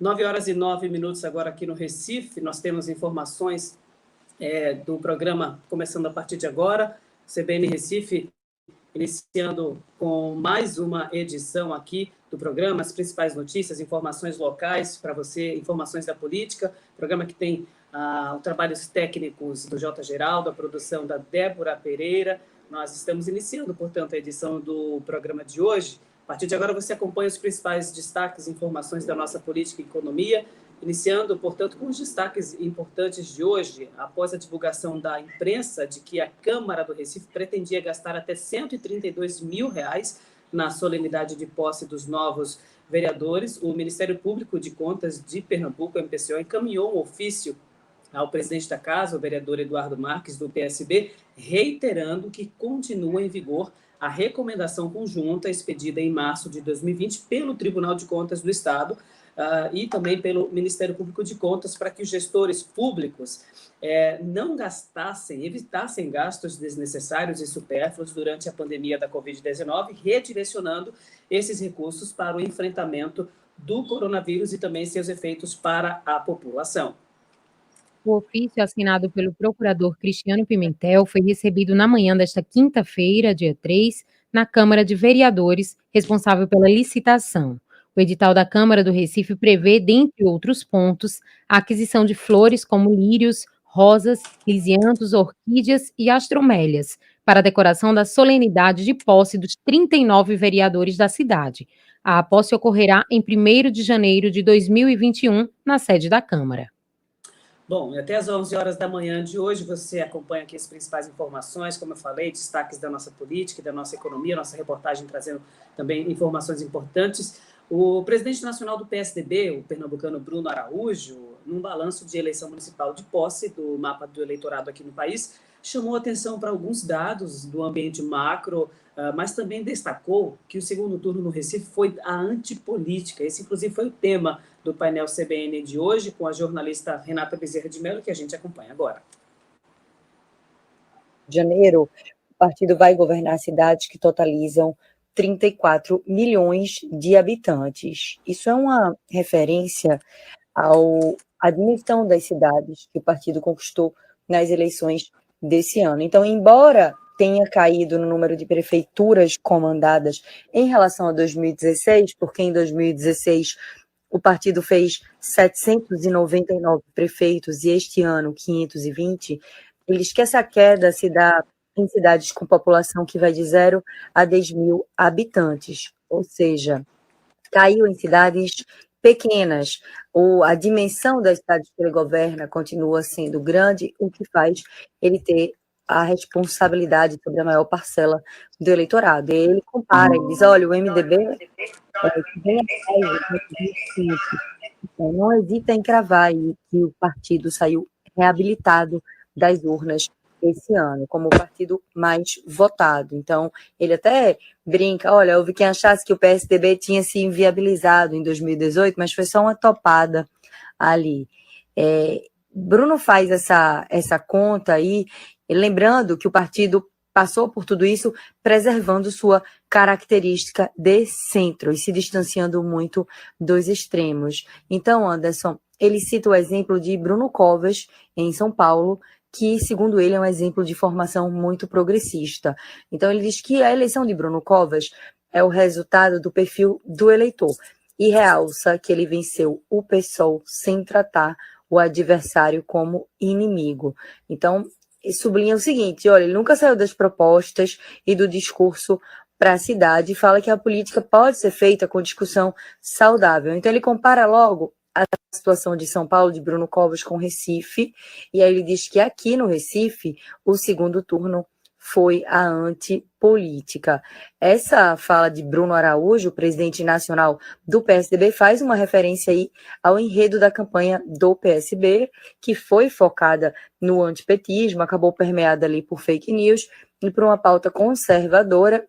9h09 agora aqui no Recife. Nós temos informações do programa começando a partir de agora. CBN Recife iniciando com mais uma edição aqui do programa, as principais notícias, informações locais para você, informações da política, programa que tem os trabalhos técnicos do J. Geraldo, a produção da Débora Pereira. Nós estamos iniciando, portanto, a edição do programa de hoje. A partir de agora você acompanha os principais destaques e informações da nossa política e economia, iniciando, portanto, com os destaques importantes de hoje, após a divulgação da imprensa de que a Câmara do Recife pretendia gastar até R$132 mil na solenidade de posse dos novos vereadores. O Ministério Público de Contas de Pernambuco, MPCO, encaminhou um ofício ao presidente da Casa, o vereador Eduardo Marques, do PSB, reiterando que continua em vigor a recomendação conjunta expedida em março de 2020 pelo Tribunal de Contas do Estado e também pelo Ministério Público de Contas para que os gestores públicos não evitassem gastos desnecessários e supérfluos durante a pandemia da Covid-19, redirecionando esses recursos para o enfrentamento do coronavírus e também seus efeitos para a população. O ofício assinado pelo procurador Cristiano Pimentel foi recebido na manhã desta quinta-feira, dia 3, na Câmara de Vereadores, responsável pela licitação. O edital da Câmara do Recife prevê, dentre outros pontos, a aquisição de flores como lírios, rosas, lisiantos, orquídeas e astromélias, para a decoração da solenidade de posse dos 39 vereadores da cidade. A posse ocorrerá em 1º de janeiro de 2021, na sede da Câmara. Bom, até às 11h da manhã de hoje você acompanha aqui as principais informações, como eu falei, destaques da nossa política, da nossa economia, nossa reportagem trazendo também informações importantes. O presidente nacional do PSDB, o pernambucano Bruno Araújo, num balanço de eleição municipal de posse do mapa do eleitorado aqui no país, chamou atenção para alguns dados do ambiente macro, mas também destacou que o segundo turno no Recife foi a antipolítica. Esse, inclusive, foi o tema do painel CBN de hoje, com a jornalista Renata Bezerra de Mello, que a gente acompanha agora. De janeiro, o partido vai governar cidades que totalizam 34 milhões de habitantes. Isso é uma referência à dimensão das cidades que o partido conquistou nas eleições desse ano. Então, embora tenha caído no número de prefeituras comandadas em relação a 2016, porque em 2016 o partido fez 799 prefeitos e este ano 520, ele diz que essa queda se dá em cidades com população que vai de 0 a 10 mil habitantes, ou seja, caiu em cidades pequenas. A dimensão das cidades que ele governa continua sendo grande, o que faz ele ter a responsabilidade sobre a maior parcela do eleitorado. E ele compara, ele diz, olha, o MDB vem atrás de 20%. Então, não hesita em cravar aí que o partido saiu reabilitado das urnas esse ano, como o partido mais votado. Então, ele até brinca, olha, houve quem achasse que o PSDB tinha se inviabilizado em 2018, mas foi só uma topada ali. Bruno faz essa conta aí, lembrando que o partido passou por tudo isso preservando sua característica de centro e se distanciando muito dos extremos. Então, Anderson, ele cita o exemplo de Bruno Covas, em São Paulo, que, segundo ele, é um exemplo de formação muito progressista. Então, ele diz que a eleição de Bruno Covas é o resultado do perfil do eleitor e realça que ele venceu o PSOL sem tratar o adversário como inimigo. Então, ele sublinha o seguinte, olha, ele nunca saiu das propostas e do discurso para a cidade e fala que a política pode ser feita com discussão saudável. Então, ele compara logo a situação de São Paulo, de Bruno Covas, com Recife, e aí ele diz que aqui no Recife, o segundo turno foi a antipolítica. Essa fala de Bruno Araújo, presidente nacional do PSDB, faz uma referência aí ao enredo da campanha do PSB, que foi focada no antipetismo, acabou permeada ali por fake news e por uma pauta conservadora,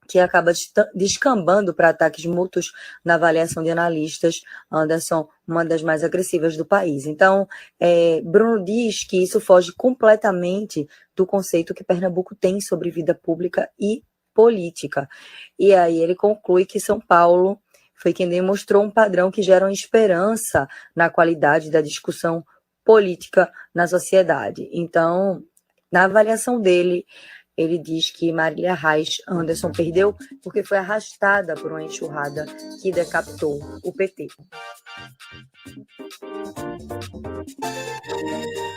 que acaba descambando para ataques mútuos na avaliação de analistas, Anderson, uma das mais agressivas do país. Então, Bruno diz que isso foge completamente do conceito que Pernambuco tem sobre vida pública e política. E aí ele conclui que São Paulo foi quem demonstrou um padrão que gera uma esperança na qualidade da discussão política na sociedade. Então, na avaliação dele, ele diz que Marília Reis Anderson perdeu porque foi arrastada por uma enxurrada que decapitou o PT.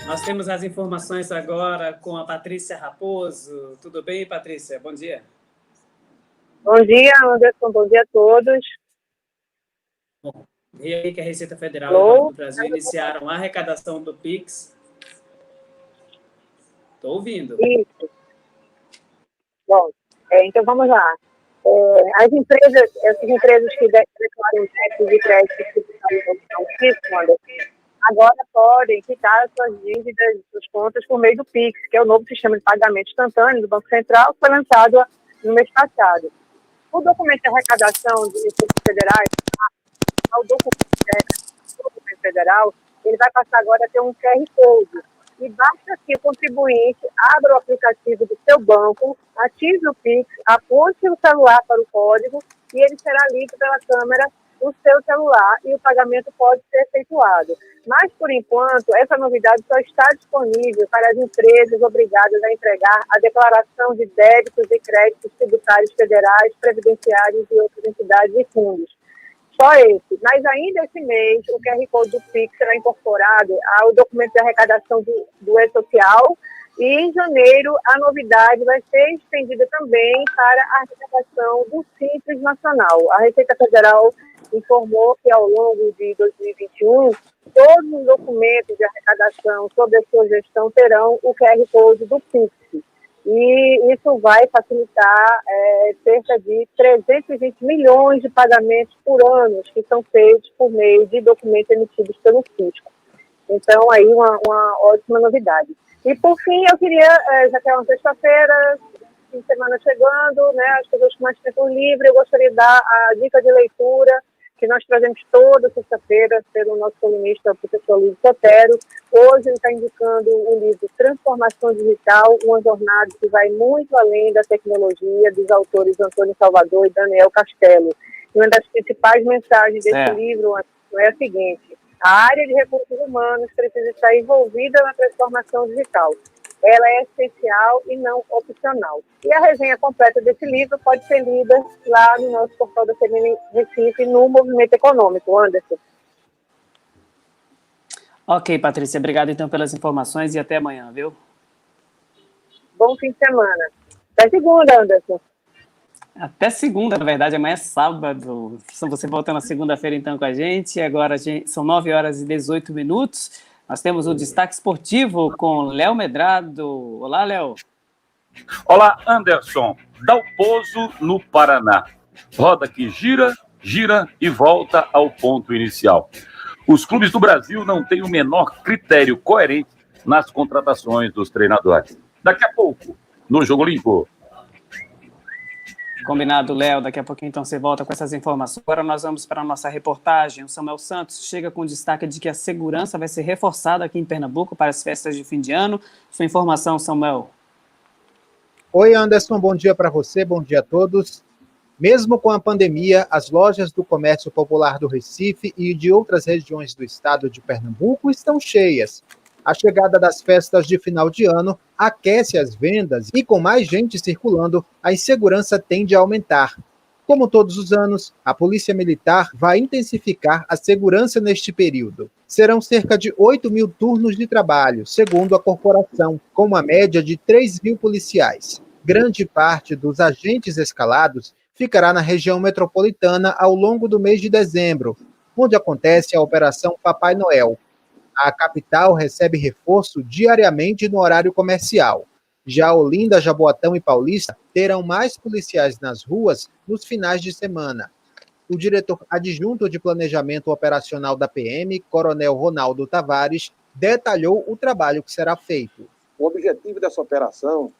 Nós temos as informações agora com a Patrícia Raposo. Tudo bem, Patrícia? Bom dia. Bom dia, Anderson. Bom dia a todos. Bom, e aí que a Receita Federal e o Banco do Brasil iniciaram a arrecadação do PIX. Estou ouvindo. Isso. Bom, então vamos lá. Essas empresas que declaram cheques de crédito agora podem quitar suas dívidas, suas contas por meio do PIX, que é o novo sistema de pagamento instantâneo do Banco Central, que foi lançado no mês passado. O documento de arrecadação de recursos federais, o documento federal, ele vai passar agora a ter um QR Code. E basta que o contribuinte abra o aplicativo do seu banco, ative o PIX, aponte o celular para o código e ele será lido pela câmera do seu celular e o pagamento pode ser efetuado. Mas, por enquanto, essa novidade só está disponível para as empresas obrigadas a entregar a declaração de débitos e créditos tributários federais, previdenciários e outras entidades e fundos. Só esse. Mas ainda esse mês, o QR Code do PIX será incorporado ao documento de arrecadação do E-Social e, em janeiro, a novidade vai ser estendida também para a arrecadação do Simples Nacional. A Receita Federal informou que, ao longo de 2021, todos os documentos de arrecadação sobre a sua gestão terão o QR Code do PIX. E isso vai facilitar cerca de 320 milhões de pagamentos por ano que são feitos por meio de documentos emitidos pelo fisco. Então, aí uma ótima novidade. E, por fim, eu queria, já que é uma sexta-feira, fim de semana chegando, né, as pessoas com mais tempo livre, eu gostaria de dar a dica de leitura que nós trazemos toda sexta-feira pelo nosso colunista, o professor Luiz Sotero. Hoje ele está indicando o livro Transformação Digital, uma jornada que vai muito além da tecnologia, dos autores Antônio Salvador e Daniel Castelo. E uma das principais mensagens desse livro é a seguinte: a área de recursos humanos precisa estar envolvida na transformação digital. Ela é essencial e não opcional. E a resenha completa desse livro pode ser lida lá no nosso portal da CBN Recife, no Movimento Econômico. Anderson. Ok, Patrícia. Obrigado, então, pelas informações e até amanhã, viu? Bom fim de semana. Até segunda, Anderson. Até segunda, na verdade. Amanhã é sábado. Você volta na segunda-feira, então, com a gente. Agora são 9h18. Nós temos o destaque esportivo com Léo Medrado. Olá, Léo. Olá, Anderson. Dalpozo, no Paraná. Roda que gira, gira e volta ao ponto inicial. Os clubes do Brasil não têm o menor critério coerente nas contratações dos treinadores. Daqui a pouco, no Jogo Limpo. Combinado, Léo. Daqui a pouquinho, então, você volta com essas informações. Agora nós vamos para a nossa reportagem. O Samuel Santos chega com destaque de que a segurança vai ser reforçada aqui em Pernambuco para as festas de fim de ano. Sua informação, Samuel. Oi, Anderson. Bom dia para você, bom dia a todos. Mesmo com a pandemia, as lojas do comércio popular do Recife e de outras regiões do estado de Pernambuco estão cheias. A chegada das festas de final de ano aquece as vendas e, com mais gente circulando, a insegurança tende a aumentar. Como todos os anos, a Polícia Militar vai intensificar a segurança neste período. Serão cerca de 8.000 turnos de trabalho, segundo a corporação, com uma média de 3.000 policiais. Grande parte dos agentes escalados ficará na região metropolitana ao longo do mês de dezembro, onde acontece a Operação Papai Noel. A capital recebe reforço diariamente no horário comercial. Já Olinda, Jaboatão e Paulista terão mais policiais nas ruas nos finais de semana. O diretor adjunto de Planejamento Operacional da PM, Coronel Ronaldo Tavares, detalhou o trabalho que será feito. O objetivo dessa operação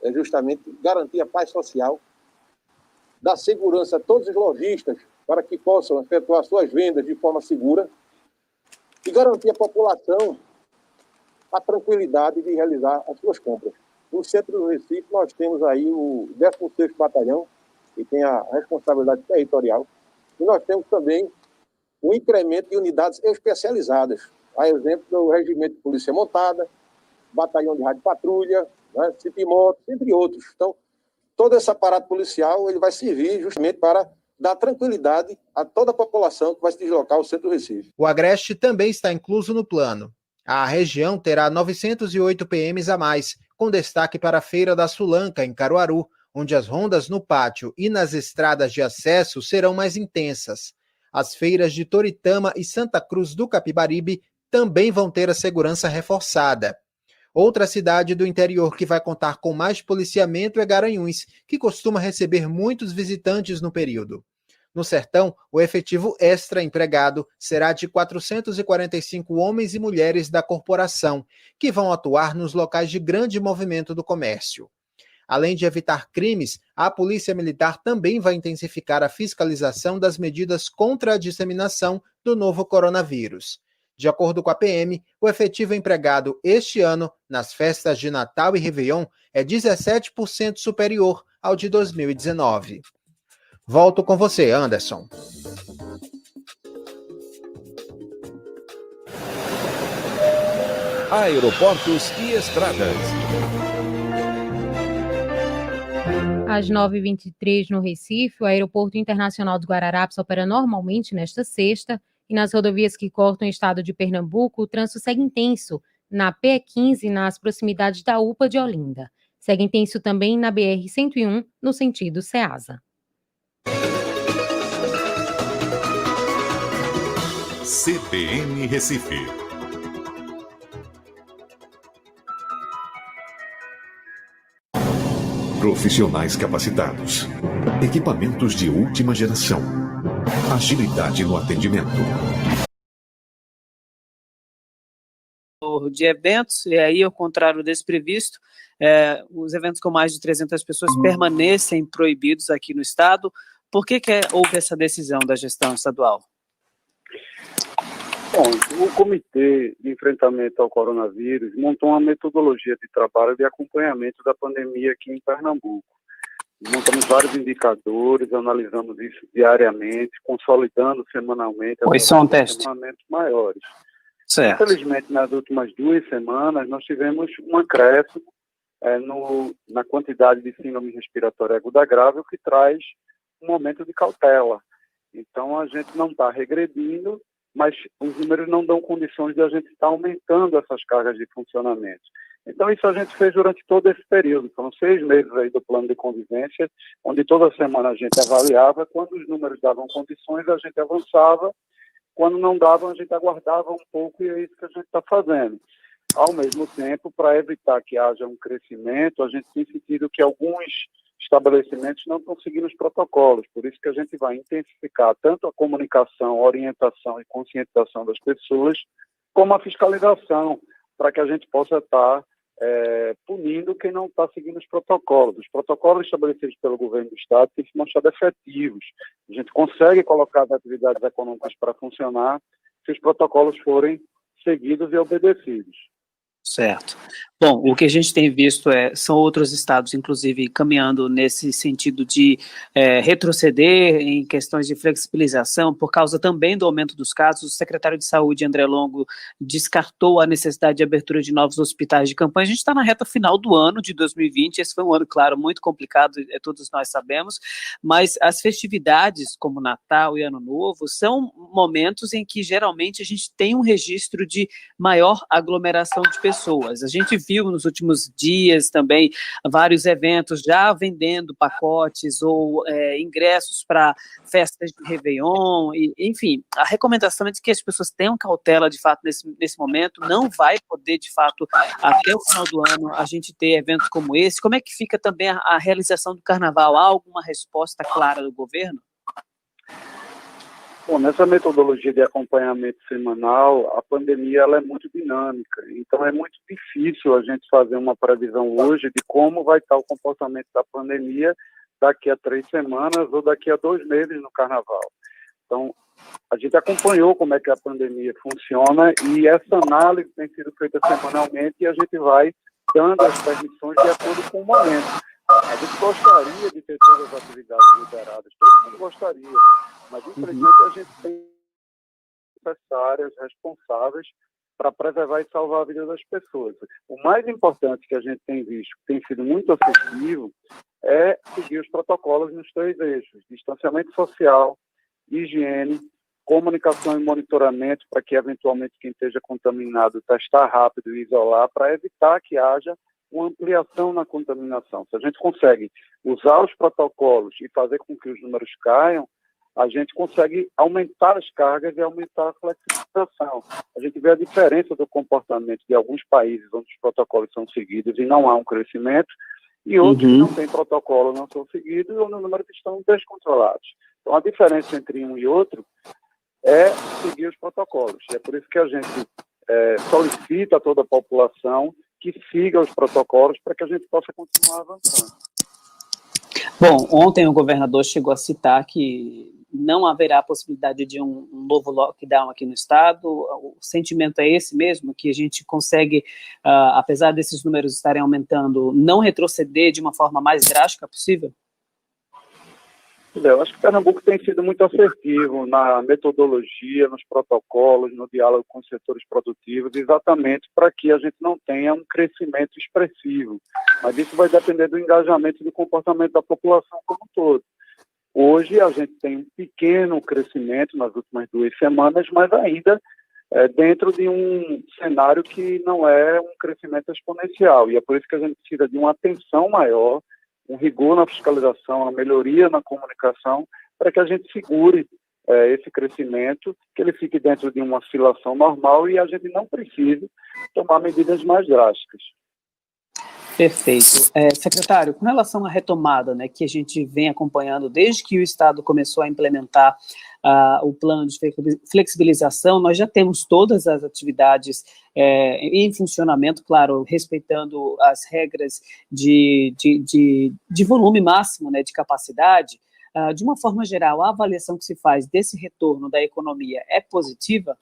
é justamente garantir a paz social, dar segurança a todos os lojistas para que possam efetuar suas vendas de forma segura e garantir à população a tranquilidade de realizar as suas compras. No centro do Recife, nós temos aí o 16º Batalhão, que tem a responsabilidade territorial, e nós temos também um incremento de unidades especializadas, a exemplo do Regimento de Polícia Montada, Batalhão de Rádio Patrulha, né, Cipimoto, entre outros. Então, todo esse aparato policial ele vai servir justamente para dar tranquilidade a toda a população que vai se deslocar ao centro do Recife. O Agreste também está incluso no plano. A região terá 908 PMs a mais, com destaque para a Feira da Sulanca, em Caruaru, onde as rondas no pátio e nas estradas de acesso serão mais intensas. As feiras de Toritama e Santa Cruz do Capibaribe também vão ter a segurança reforçada. Outra cidade do interior que vai contar com mais policiamento é Garanhuns, que costuma receber muitos visitantes no período. No Sertão, o efetivo extra empregado será de 445 homens e mulheres da corporação, que vão atuar nos locais de grande movimento do comércio. Além de evitar crimes, a Polícia Militar também vai intensificar a fiscalização das medidas contra a disseminação do novo coronavírus. De acordo com a PM, o efetivo empregado este ano, nas festas de Natal e Réveillon, é 17% superior ao de 2019. Volto com você, Anderson. Aeroportos e estradas. Às 9h23 no Recife, o Aeroporto Internacional dos Guararapes opera normalmente nesta sexta, e nas rodovias que cortam o estado de Pernambuco, o trânsito segue intenso na PE15 nas proximidades da UPA de Olinda. Segue intenso também na BR-101, no sentido Ceasa. CBN Recife. Profissionais capacitados. Equipamentos de última geração. Agilidade no atendimento. De eventos, e aí, ao contrário desse previsto, os eventos com mais de 300 pessoas permanecem proibidos aqui no estado. Por que houve essa decisão da gestão estadual? Bom, o Comitê de Enfrentamento ao Coronavírus montou uma metodologia de trabalho de acompanhamento da pandemia aqui em Pernambuco. Montamos vários indicadores, analisamos isso diariamente, consolidando semanalmente posicionamentos maiores. Certo. Infelizmente, nas últimas 2 semanas, nós tivemos um acréscimo na quantidade de síndrome respiratória aguda grave, o que traz um momento de cautela. Então, a gente não está regredindo, mas os números não dão condições de a gente estar aumentando essas cargas de funcionamento. Então, isso a gente fez durante todo esse período. Foram 6 meses aí do plano de convivência, onde toda semana a gente avaliava. Quando os números davam condições, a gente avançava. Quando não davam, a gente aguardava um pouco, e é isso que a gente está fazendo. Ao mesmo tempo, para evitar que haja um crescimento, a gente tem sentido que alguns estabelecimentos não estão seguindo os protocolos. Por isso que a gente vai intensificar tanto a comunicação, orientação e conscientização das pessoas, como a fiscalização, para que a gente possa estar punindo quem não está seguindo os protocolos. Os protocolos estabelecidos pelo governo do estado têm se mostrado efetivos. A gente consegue colocar as atividades econômicas para funcionar se os protocolos forem seguidos e obedecidos. Certo. Bom, o que a gente tem visto são outros estados, inclusive, caminhando nesse sentido de retroceder em questões de flexibilização, por causa também do aumento dos casos. O secretário de Saúde, André Longo, descartou a necessidade de abertura de novos hospitais de campanha. A gente está na reta final do ano de 2020, esse foi um ano, claro, muito complicado, todos nós sabemos, mas as festividades, como Natal e Ano Novo, são momentos em que, geralmente, a gente tem um registro de maior aglomeração de pessoas. A gente viu nos últimos dias também vários eventos já vendendo pacotes ou ingressos para festas de Réveillon, enfim, a recomendação é de que as pessoas tenham cautela, de fato, nesse momento. Não vai poder, de fato, até o final do ano, a gente ter eventos como esse. Como é que fica também a realização do carnaval? Há alguma resposta clara do governo? Bom, nessa metodologia de acompanhamento semanal, a pandemia ela é muito dinâmica, então é muito difícil a gente fazer uma previsão hoje de como vai estar o comportamento da pandemia daqui a 3 semanas ou daqui a 2 meses no carnaval. Então, a gente acompanhou como é que a pandemia funciona e essa análise tem sido feita semanalmente e a gente vai dando as permissões de acordo com o momento. A gente gostaria de ter todas as atividades liberadas, todo mundo gostaria, mas infelizmente a gente tem necessárias, responsáveis para preservar e salvar a vida das pessoas. O mais importante que a gente tem visto, que tem sido muito efetivo, é seguir os protocolos nos 3 eixos: distanciamento social, higiene, comunicação e monitoramento, para que eventualmente quem esteja contaminado testar rápido e isolar, para evitar que haja uma ampliação na contaminação. Se a gente consegue usar os protocolos e fazer com que os números caiam, a gente consegue aumentar as cargas e aumentar a flexibilização. A gente vê a diferença do comportamento de alguns países onde os protocolos são seguidos e não há um crescimento, e outros que não têm protocolo, não são seguidos, ou no número que estão descontrolados. Então, a diferença entre um e outro é seguir os protocolos. E é por isso que a gente solicita a toda a população que siga os protocolos para que a gente possa continuar avançando. Bom, ontem o governador chegou a citar que não haverá possibilidade de um novo lockdown aqui no estado. O sentimento é esse mesmo, que a gente consegue, apesar desses números estarem aumentando, não retroceder de uma forma mais drástica possível? Eu acho que Pernambuco tem sido muito assertivo na metodologia, nos protocolos, no diálogo com os setores produtivos, exatamente para que a gente não tenha um crescimento expressivo. Mas isso vai depender do engajamento e do comportamento da população como um todo. Hoje a gente tem um pequeno crescimento nas últimas 2 semanas, mas ainda dentro de um cenário que não é um crescimento exponencial. E é por isso que a gente precisa de uma atenção maior, um rigor na fiscalização, uma melhoria na comunicação, para que a gente segure esse crescimento, que ele fique dentro de uma oscilação normal e a gente não precise tomar medidas mais drásticas. Perfeito. Secretário, com relação à retomada, né, que a gente vem acompanhando desde que o Estado começou a implementar o plano de flexibilização, nós já temos todas as atividades em funcionamento, claro, respeitando as regras de volume máximo, né, de capacidade. De uma forma geral, a avaliação que se faz desse retorno da economia é positiva?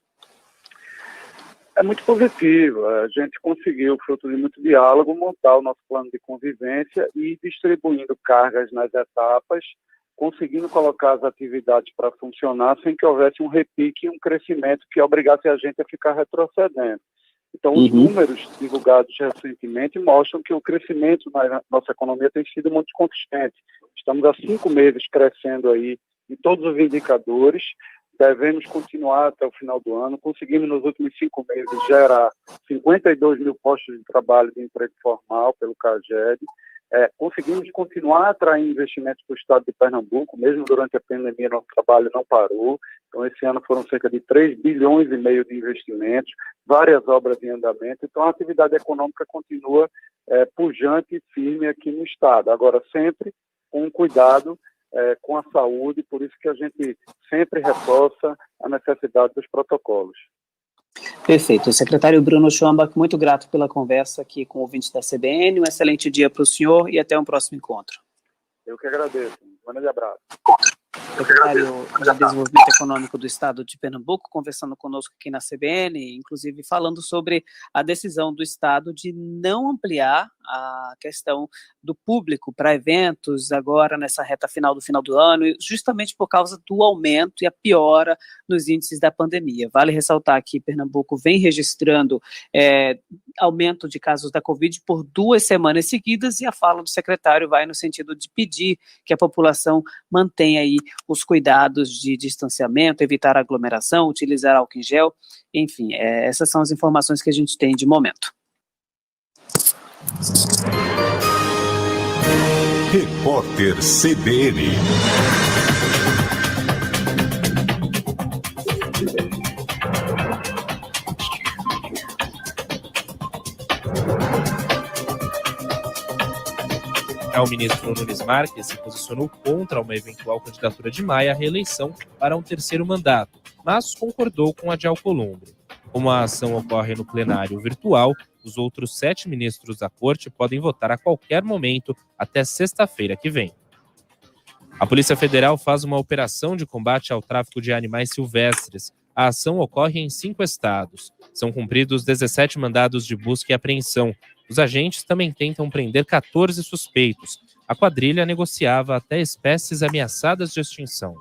É muito positivo. A gente conseguiu, fruto de muito diálogo, montar o nosso plano de convivência e distribuindo cargas nas etapas, conseguindo colocar as atividades para funcionar sem que houvesse um repique e um crescimento que obrigasse a gente a ficar retrocedendo. Então, os números divulgados recentemente mostram que o crescimento na nossa economia tem sido muito consistente. Estamos há 5 meses crescendo aí em todos os indicadores. Devemos continuar até o final do ano. Conseguimos, nos últimos 5 meses, gerar 52 mil postos de trabalho de emprego formal pelo CAGED. Conseguimos continuar atraindo investimentos para o estado de Pernambuco, mesmo durante a pandemia, nosso trabalho não parou. Então, esse ano foram cerca de 3 bilhões e meio de investimentos, várias obras em andamento. Então, a atividade econômica continua pujante e firme aqui no estado. Agora, sempre com cuidado com a saúde, por isso que a gente sempre reforça a necessidade dos protocolos. Perfeito. O secretário Bruno Schwambach, muito grato pela conversa aqui com o ouvinte da CBN. Um excelente dia para o senhor e até um próximo encontro. Eu que agradeço. Um grande abraço. Secretário de Desenvolvimento Econômico do Estado de Pernambuco, conversando conosco aqui na CBN, inclusive falando sobre a decisão do Estado de não ampliar a questão do público para eventos agora nessa reta final do ano, justamente por causa do aumento e a piora nos índices da pandemia. Vale ressaltar que Pernambuco vem registrando aumento de casos da Covid por 2 semanas seguidas, e a fala do secretário vai no sentido de pedir que a população mantenha aí os cuidados de distanciamento, evitar aglomeração, utilizar álcool em gel, enfim, essas são as informações que a gente tem de momento. Repórter CBN. O ministro Nunes Marques se posicionou contra uma eventual candidatura de Maia à reeleição para um 3º mandato, mas concordou com a de Alcolumbre. Como a ação ocorre no plenário virtual, os outros 7 ministros da corte podem votar a qualquer momento até sexta-feira que vem. A Polícia Federal faz uma operação de combate ao tráfico de animais silvestres. A ação ocorre em 5 estados. São cumpridos 17 mandados de busca e apreensão. Os agentes também tentam prender 14 suspeitos. A quadrilha negociava até espécies ameaçadas de extinção.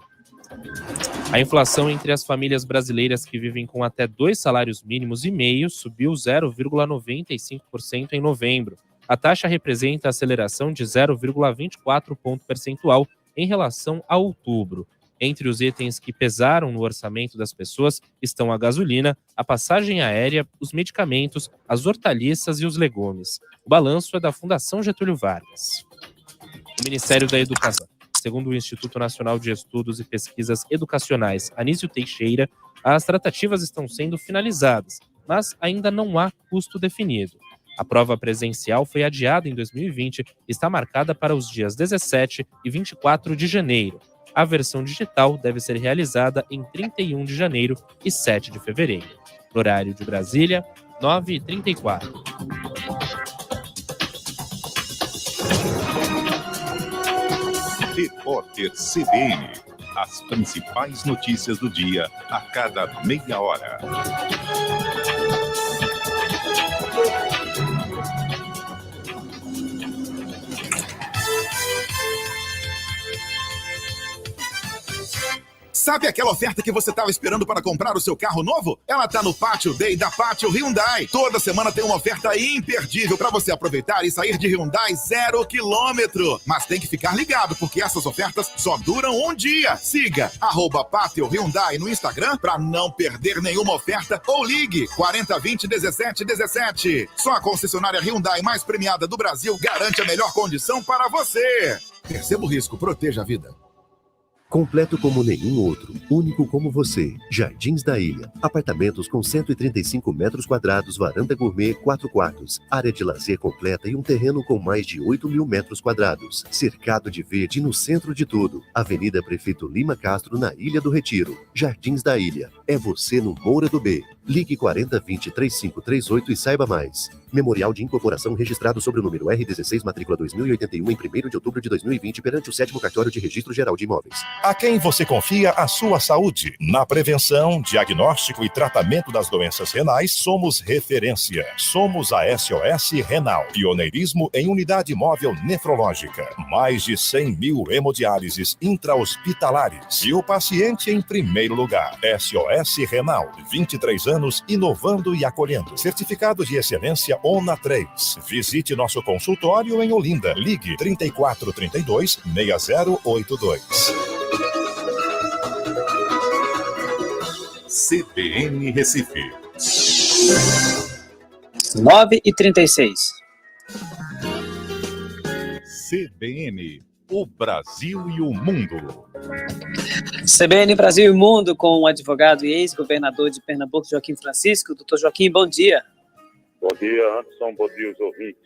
A inflação entre as famílias brasileiras que vivem com até 2 salários mínimos e meio subiu 0,95% em novembro. A taxa representa a aceleração de 0,24 ponto percentual em relação a outubro. Entre os itens que pesaram no orçamento das pessoas estão a gasolina, a passagem aérea, os medicamentos, as hortaliças e os legumes. O balanço é da Fundação Getúlio Vargas. O Ministério da Educação. Segundo o Instituto Nacional de Estudos e Pesquisas Educacionais Anísio Teixeira, as tratativas estão sendo finalizadas, mas ainda não há custo definido. A prova presencial foi adiada em 2020 e está marcada para os dias 17 e 24 de janeiro. A versão digital deve ser realizada em 31 de janeiro e 7 de fevereiro. No horário de Brasília, 9h34. Repórter CBN. As principais notícias do dia a cada meia hora. Sabe aquela oferta que você estava esperando para comprar o seu carro novo? Ela está no Pátio Day da Pátio Hyundai. Toda semana tem uma oferta imperdível para você aproveitar e sair de Hyundai 0 km. Mas tem que ficar ligado, porque essas ofertas só duram um dia. Siga @Pátio Hyundai no Instagram para não perder nenhuma oferta ou ligue 4020 1717. Só a concessionária Hyundai mais premiada do Brasil garante a melhor condição para você. Perceba o risco, proteja a vida. Completo como nenhum outro, único como você. Jardins da Ilha. Apartamentos com 135 metros quadrados, varanda gourmet, 4 quartos, área de lazer completa e um terreno com mais de 8.000 metros quadrados. Cercado de verde no centro de tudo. Avenida Prefeito Lima Castro, na Ilha do Retiro. Jardins da Ilha. É você no Moura do B. Ligue 4020 3538 e saiba mais. Memorial de incorporação registrado sobre o número R16, matrícula 2081, em 1º de outubro de 2020, perante o 7º Cartório de Registro Geral de Imóveis. A quem você confia a sua saúde? Na prevenção, diagnóstico e tratamento das doenças renais, somos referência. Somos a SOS Renal. Pioneirismo em unidade móvel nefrológica. Mais de 100.000 hemodiálises intra-hospitalares. E o paciente em primeiro lugar. SOS Renal. 23 anos inovando e acolhendo. Certificado de excelência ONA 3. Visite nosso consultório em Olinda. Ligue 3432 6082. CBN Recife. 9h36. CBN, o Brasil e o mundo. CBN Brasil e Mundo, com o advogado e ex-governador de Pernambuco, Joaquim Francisco. Doutor Joaquim, bom dia. Bom dia, Anderson. Bom dia, os ouvintes.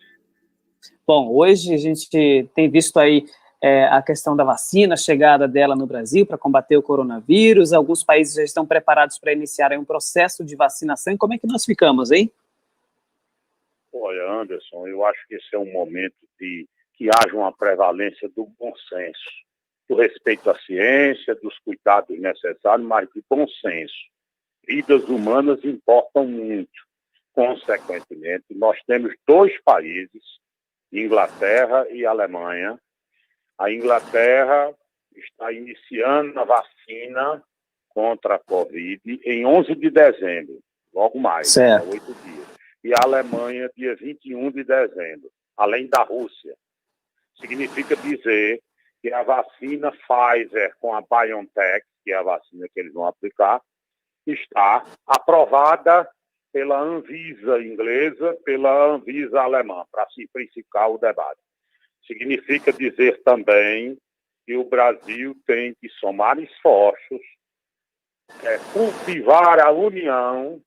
Bom, hoje a gente tem visto aí a questão da vacina, a chegada dela no Brasil para combater o coronavírus. Alguns países já estão preparados para iniciar um processo de vacinação. E como é que nós ficamos, hein? Olha, Anderson, eu acho que esse é um momento de que haja uma prevalência do bom senso, do respeito à ciência, dos cuidados necessários, mas de bom senso. Vidas humanas importam muito. Consequentemente, nós temos 2 países, Inglaterra e Alemanha. A Inglaterra está iniciando a vacina contra a Covid em 11 de dezembro, logo mais, 8 dias. E a Alemanha, dia 21 de dezembro, além da Rússia. Significa dizer que a vacina Pfizer com a BioNTech, que é a vacina que eles vão aplicar, está aprovada pela Anvisa inglesa, pela Anvisa alemã, para simplificar o debate. Significa dizer também que o Brasil tem que somar esforços, cultivar a união,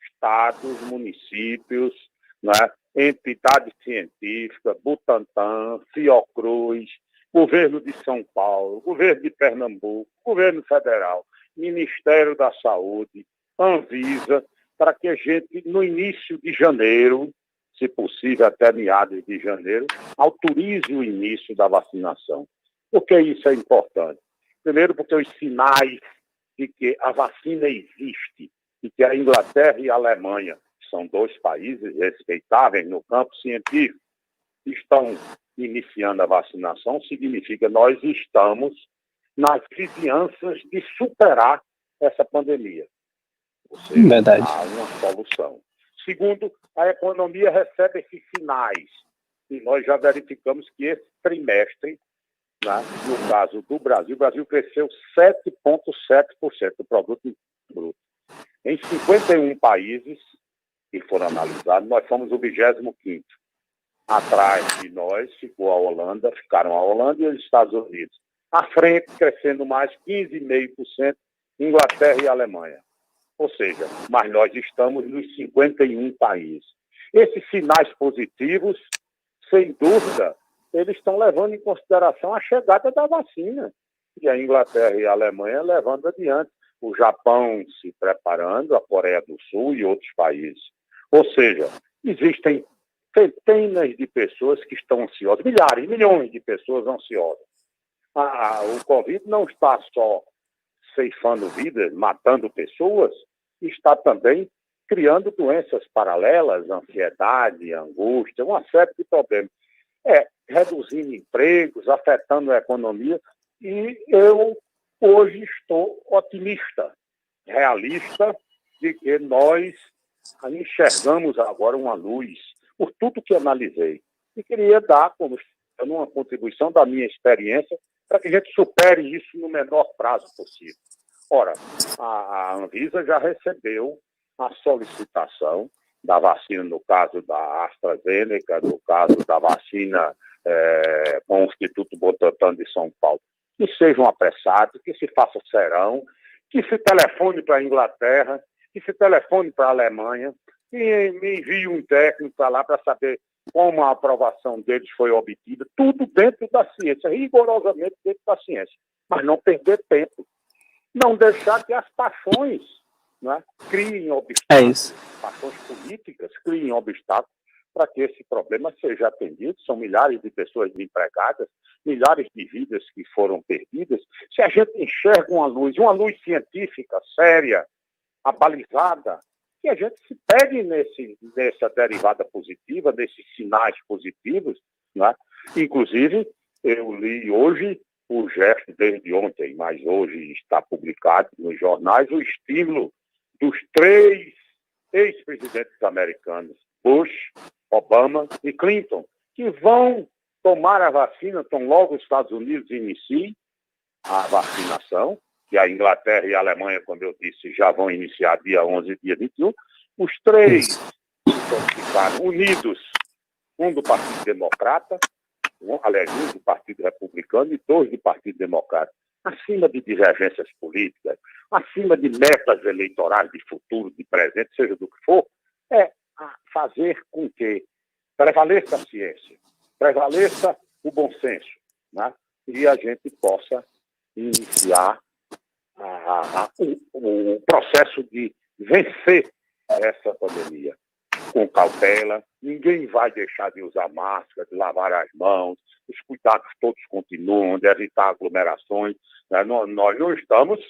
estados, municípios, né, entidades científicas, Butantan, Fiocruz, governo de São Paulo, governo de Pernambuco, governo federal, Ministério da Saúde, Anvisa, para que a gente, no início de janeiro, se possível até meados de janeiro, autorize o início da vacinação. Por que isso é importante? Primeiro, porque os sinais de que a vacina existe e que a Inglaterra e a Alemanha são 2 países respeitáveis no campo científico, estão iniciando a vacinação, significa que nós estamos nas vizinhanças de superar essa pandemia. Ou seja, Verdade. há uma solução. Segundo, a economia recebe esses sinais. E nós já verificamos que esse trimestre, né, no caso do Brasil, o Brasil cresceu 7,7% do produto bruto. Em 51 países que foram analisados, nós fomos o 25º. Atrás de nós ficaram a Holanda e os Estados Unidos. À frente, crescendo mais 15,5%, Inglaterra e Alemanha. Ou seja, mas nós estamos nos 51 países. Esses sinais positivos, sem dúvida, eles estão levando em consideração a chegada da vacina. E a Inglaterra e a Alemanha levando adiante. O Japão se preparando, a Coreia do Sul e outros países. Ou seja, existem centenas de pessoas que estão ansiosas, milhares, milhões de pessoas ansiosas. O Covid não está só ceifando vidas, matando pessoas, está também criando doenças paralelas, ansiedade, angústia, uma série de problemas. Reduzindo empregos, afetando a economia, e eu hoje estou otimista, realista, de que nós enxergamos agora uma luz, por tudo que analisei. E queria dar como uma contribuição da minha experiência para que a gente supere isso no menor prazo possível. Ora, a Anvisa já recebeu a solicitação da vacina, no caso da AstraZeneca, no caso da vacina com o Instituto Butantan de São Paulo, que sejam apressados, que se faça serão, que se telefone para a Inglaterra, que se telefone para a Alemanha, que me envie um técnico para lá para saber como a aprovação deles foi obtida, tudo dentro da ciência, rigorosamente dentro da ciência, mas não perder tempo. Não deixar que as paixões, né, criem obstáculos, paixões políticas criem obstáculos para que esse problema seja atendido. São milhares de pessoas desempregadas, milhares de vidas que foram perdidas. Se a gente enxerga uma luz científica, séria, abalizada, que a gente se pegue nessa derivada positiva, nesses sinais positivos, né? Inclusive, eu li hoje o gesto desde ontem, mas hoje está publicado nos jornais o estímulo dos 3 ex-presidentes americanos, Bush, Obama e Clinton, que vão tomar a vacina tão logo os Estados Unidos iniciem a vacinação, que a Inglaterra e a Alemanha, como eu disse, já vão iniciar dia 11 e dia 21. Os 3 ficaram unidos, um do Partido Democrata, um do Partido Republicano e 2 do Partido Democrata, acima de divergências políticas, acima de metas eleitorais de futuro, de presente, seja do que for, fazer com que prevaleça a ciência, prevaleça o bom senso, né? E a gente possa iniciar o processo de vencer essa pandemia com cautela. Ninguém vai deixar de usar máscara, de lavar as mãos, os cuidados todos continuam, de evitar aglomerações, né? Nós não estamos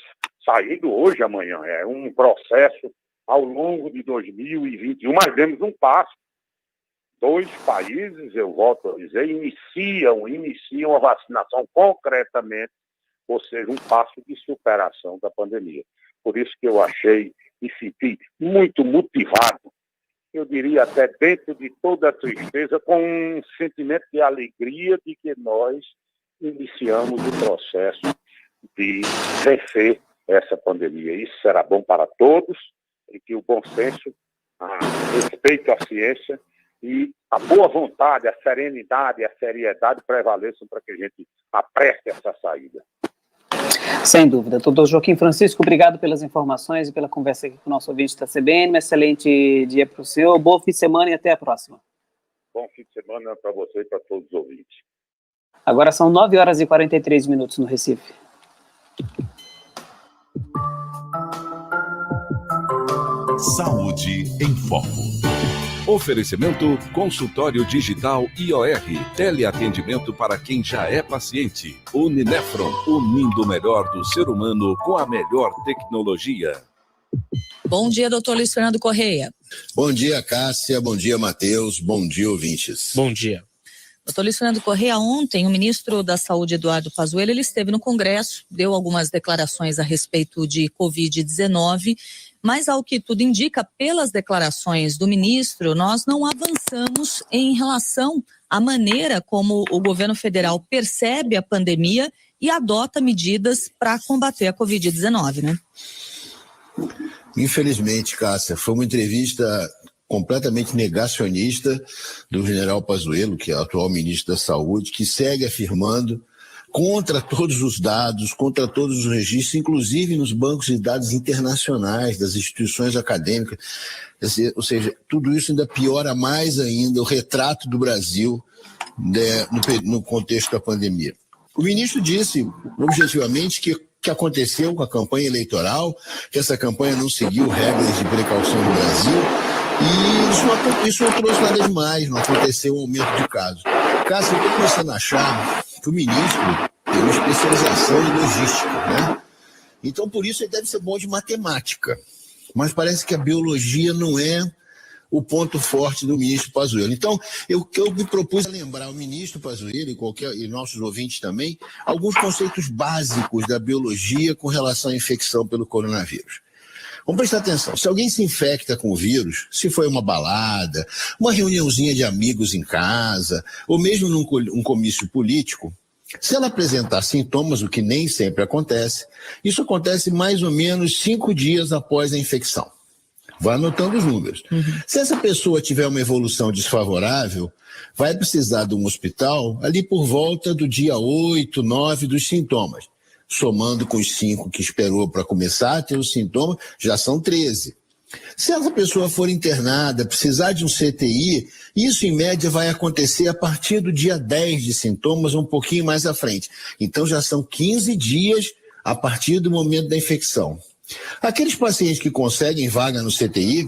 saindo hoje, amanhã, é um processo ao longo de 2021, mas demos um passo. 2 países, eu volto a dizer, iniciam a vacinação concretamente, ou seja, um passo de superação da pandemia. Por isso que eu achei e senti muito motivado, eu diria até dentro de toda a tristeza, com um sentimento de alegria de que nós iniciamos o processo de vencer essa pandemia. Isso será bom para todos, e que o bom senso, o respeito à ciência e a boa vontade, a serenidade e a seriedade prevaleçam para que a gente apresse essa saída. Sem dúvida. Doutor Joaquim Francisco, obrigado pelas informações e pela conversa aqui com o nosso ouvinte da CBN. Um excelente dia para o senhor, bom fim de semana e até a próxima. Bom fim de semana para você e para todos os ouvintes. Agora são 9h43 no Recife. Saúde em Foco. Oferecimento Consultório Digital IOR. Teleatendimento para quem já é paciente. Uninefron, unindo o melhor do ser humano com a melhor tecnologia. Bom dia, doutor Luiz Fernando Correia. Bom dia, Cássia. Bom dia, Matheus. Bom dia, ouvintes. Bom dia. Doutor Luiz Fernando Correia, ontem o ministro da Saúde, Eduardo Pazuello, ele esteve no Congresso, deu algumas declarações a respeito de Covid-19, mas ao que tudo indica, pelas declarações do ministro, nós não avançamos em relação à maneira como o governo federal percebe a pandemia e adota medidas para combater a Covid-19, né? Infelizmente, Cássia, foi uma entrevista completamente negacionista do general Pazuello, que é o atual ministro da Saúde, que segue afirmando contra todos os dados, contra todos os registros, inclusive nos bancos de dados internacionais, das instituições acadêmicas. Ou seja, tudo isso ainda piora mais ainda o retrato do Brasil, né, no contexto da pandemia. O ministro disse, objetivamente, que aconteceu com a campanha eleitoral, que essa campanha não seguiu regras de precaução no Brasil, e isso não trouxe nada demais, não aconteceu um aumento de casos. Cássio, eu estou começando a achar que o ministro tem uma especialização em logística, né? Então, por isso, ele deve ser bom de matemática. Mas parece que a biologia não é o ponto forte do ministro Pazuello. Então, eu me propus a lembrar ao ministro Pazuello e nossos ouvintes também, alguns conceitos básicos da biologia com relação à infecção pelo coronavírus. Vamos prestar atenção, se alguém se infecta com o vírus, se foi uma balada, uma reuniãozinha de amigos em casa, ou mesmo num comício político, se ela apresentar sintomas, o que nem sempre acontece, isso acontece mais ou menos 5 dias após a infecção. Vai anotando os números. Se essa pessoa tiver uma evolução desfavorável, vai precisar de um hospital ali por volta do dia 8, 9 dos sintomas. Somando com os 5 que esperou para começar a ter os sintomas, já são 13. Se essa pessoa for internada, precisar de um CTI, isso em média vai acontecer a partir do dia 10 de sintomas, um pouquinho mais à frente. Então já são 15 dias a partir do momento da infecção. Aqueles pacientes que conseguem vaga no CTI,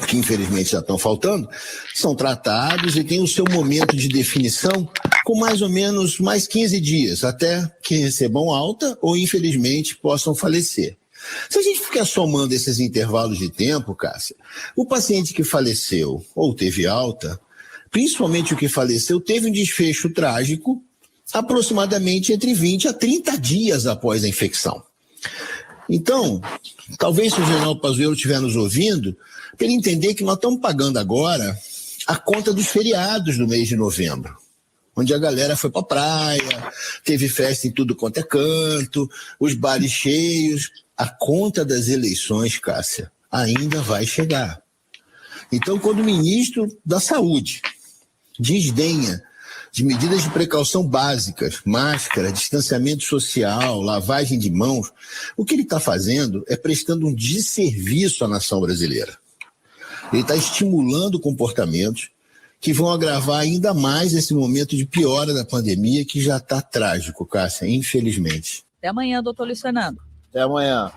que infelizmente já estão faltando, são tratados e têm o seu momento de definição com mais ou menos mais 15 dias, até que recebam alta ou infelizmente possam falecer. Se a gente ficar somando esses intervalos de tempo, Cássia, o paciente que faleceu ou teve alta, principalmente o que faleceu, teve um desfecho trágico aproximadamente entre 20 a 30 dias após a infecção. Então, talvez se o general Pazuello estiver nos ouvindo, para ele entender que nós estamos pagando agora a conta dos feriados do mês de novembro, onde a galera foi para a praia, teve festa em tudo quanto é canto, os bares cheios. A conta das eleições, Cássia, ainda vai chegar. Então, quando o ministro da Saúde desdenha de medidas de precaução básicas, máscara, distanciamento social, lavagem de mãos, o que ele está fazendo é prestando um desserviço à nação brasileira. Ele está estimulando comportamentos que vão agravar ainda mais esse momento de piora da pandemia, que já está trágico, Cássia, infelizmente. Até amanhã, doutor Luiz Fernando. Até amanhã.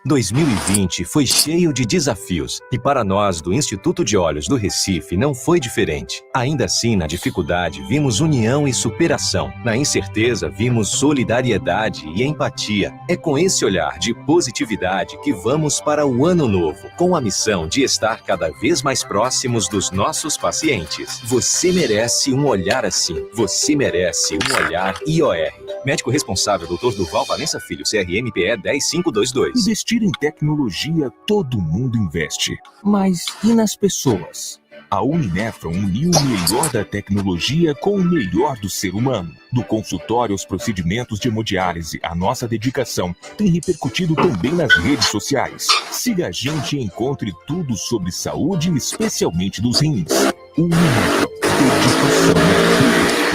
2020 foi cheio de desafios e para nós do Instituto de Olhos do Recife não foi diferente. Ainda assim, na dificuldade, vimos união e superação. Na incerteza, vimos solidariedade e empatia. É com esse olhar de positividade que vamos para o ano novo, com a missão de estar cada vez mais próximos dos nossos pacientes. Você merece um olhar assim. Você merece um olhar IOR. Médico responsável, Dr. Durval Valença Filho, CRMPE 10522. Investir em tecnologia, todo mundo investe. Mas e nas pessoas? A Uninefron uniu o melhor da tecnologia com o melhor do ser humano. Do consultório aos procedimentos de hemodiálise, a nossa dedicação tem repercutido também nas redes sociais. Siga a gente e encontre tudo sobre saúde, especialmente dos rins. Uninefron, dedicação.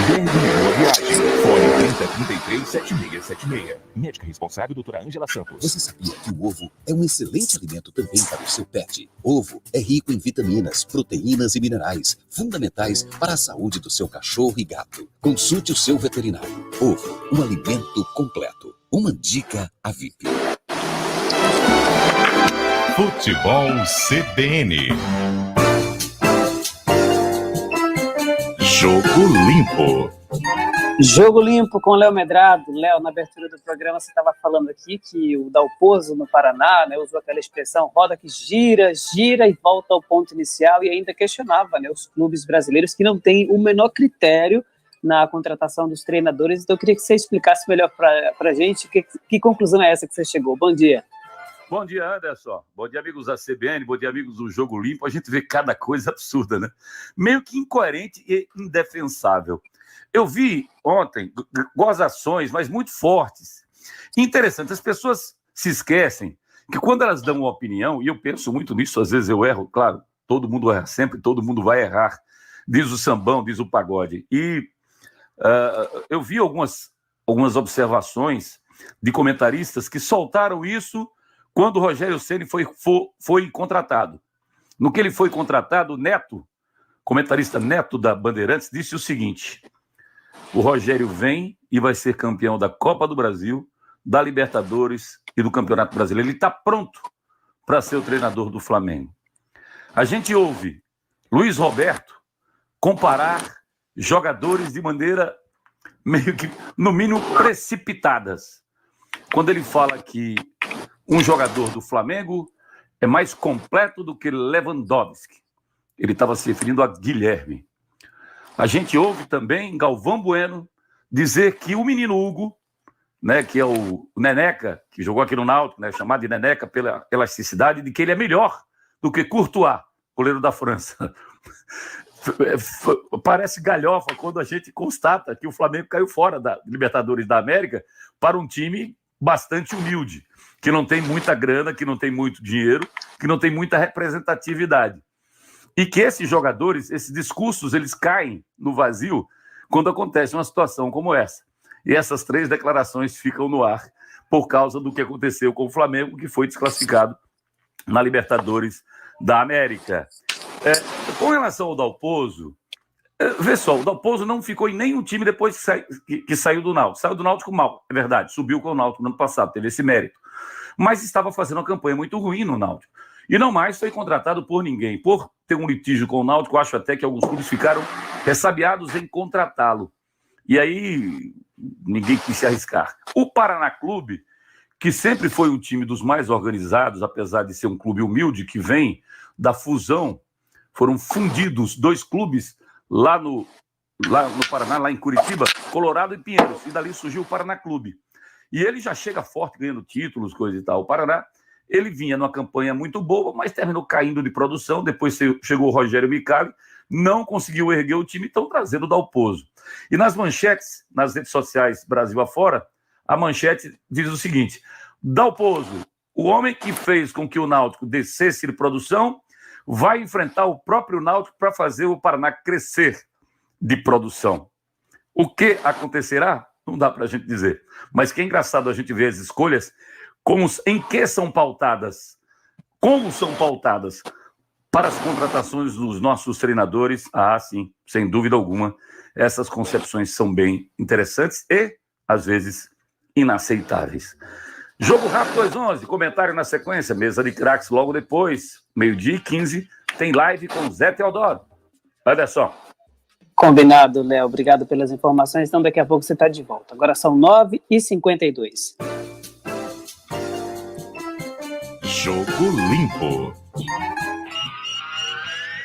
Bem, boa viagem. Fone 3033-7676. Médica responsável, doutora Ângela Santos. Você sabia que o ovo é um excelente alimento também para o seu pet? Ovo é rico em vitaminas, proteínas e minerais, fundamentais para a saúde do seu cachorro e gato. Consulte o seu veterinário. Ovo, um alimento completo. Uma dica à VIP. Futebol CBN. Jogo limpo. Jogo limpo com Léo Medrado. Léo, na abertura do programa você estava falando aqui que o Dalpozo no Paraná, né, usou aquela expressão roda que gira, gira e volta ao ponto inicial, e ainda questionava, né, os clubes brasileiros que não têm o menor critério na contratação dos treinadores. Então eu queria que você explicasse melhor para a gente que conclusão é essa que você chegou. Bom dia. Bom dia, Anderson. Bom dia, amigos da CBN. Bom dia, amigos do Jogo Limpo. A gente vê cada coisa absurda, né? Meio que incoerente e indefensável. Eu vi ontem gozações, mas muito fortes. Interessante, as pessoas se esquecem que quando elas dão uma opinião, e eu penso muito nisso, às vezes eu erro, claro, todo mundo erra sempre, todo mundo vai errar, diz o sambão, diz o pagode. E eu vi algumas observações de comentaristas que soltaram isso quando o Rogério Ceni foi contratado. No que ele foi contratado, o Neto, comentarista Neto da Bandeirantes, disse o seguinte: o Rogério vem e vai ser campeão da Copa do Brasil, da Libertadores e do Campeonato Brasileiro. Ele está pronto para ser o treinador do Flamengo. A gente ouve Luiz Roberto comparar jogadores de maneira meio que, no mínimo, precipitadas. Quando ele fala que um jogador do Flamengo é mais completo do que Lewandowski, ele estava se referindo a Guilherme. A gente ouve também Galvão Bueno dizer que o menino Hugo, né, que é o Neneca, que jogou aqui no Náutico, né, chamado de Neneca pela elasticidade, de que ele é melhor do que Courtois, goleiro da França. Parece galhofa quando a gente constata que o Flamengo caiu fora da Libertadores da América para um time bastante humilde, que não tem muita grana, que não tem muito dinheiro, que não tem muita representatividade. E que esses jogadores, esses discursos, eles caem no vazio quando acontece uma situação como essa. E essas 3 declarações ficam no ar por causa do que aconteceu com o Flamengo, que foi desclassificado na Libertadores da América. Com relação ao Dalpozo, vê só, o Dalpozo não ficou em nenhum time depois que saiu do Náutico. Saiu do Náutico mal, é verdade, subiu com o Náutico no ano passado, teve esse mérito. Mas estava fazendo uma campanha muito ruim no Náutico. E não mais foi contratado por ninguém. Por ter um litígio com o Náutico, acho até que alguns clubes ficaram ressabiados em contratá-lo. E aí ninguém quis se arriscar. O Paraná Clube, que sempre foi um time dos mais organizados, apesar de ser um clube humilde, que vem da fusão, foram fundidos 2 clubes lá no Paraná, lá em Curitiba, Colorado e Pinheiros, e dali surgiu o Paraná Clube. E ele já chega forte, ganhando títulos, coisa e tal. O Paraná, ele vinha numa campanha muito boa, mas terminou caindo de produção. Depois chegou o Rogério Micali, não conseguiu erguer o time, estão trazendo o Dalpozo. E nas manchetes, nas redes sociais Brasil afora, a manchete diz o seguinte: Dalpozo, o homem que fez com que o Náutico descesse de produção, vai enfrentar o próprio Náutico para fazer o Paraná crescer de produção. O que acontecerá? Não dá para a gente dizer. Mas que é engraçado a gente ver as escolhas, em que são pautadas, como são pautadas para as contratações dos nossos treinadores. Ah, sim, sem dúvida alguma, essas concepções são bem interessantes e, às vezes, inaceitáveis. Jogo rápido às 11, comentário na sequência, mesa de craques logo depois, 12h15, tem live com Zé Teodoro. Anderson. Combinado, Léo. Obrigado pelas informações. Então, daqui a pouco você está de volta. Agora são 9h52. Jogo Limpo.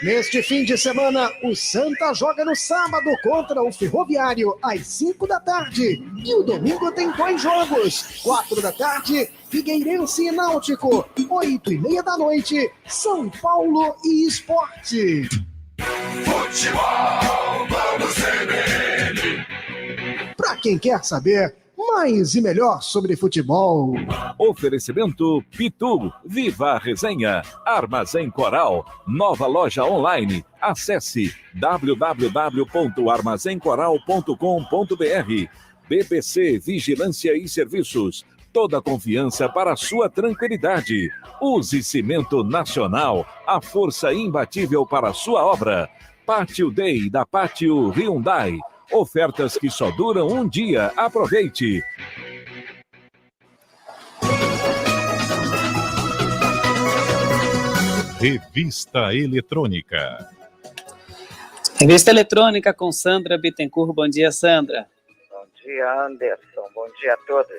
Neste fim de semana, o Santa joga no sábado contra o Ferroviário, às 5 da tarde. E o domingo tem 2 jogos. 4 da tarde, Figueirense e Náutico. 8h30 da noite, São Paulo e Sport. Futebol, vamos CBN. Para quem quer saber mais e melhor sobre futebol. Oferecimento Pitu, Viva a Resenha, Armazém Coral, nova loja online. Acesse www.armazencoral.com.br. BBC Vigilância e Serviços, toda a confiança para a sua tranquilidade. Use Cimento Nacional, a força imbatível para a sua obra. Pátio Day da Pátio Hyundai. Ofertas que só duram um dia. Aproveite! Revista Eletrônica. Revista Eletrônica com Sandra Bittencourt. Bom dia, Sandra. dia, Anderson. Bom dia a todos.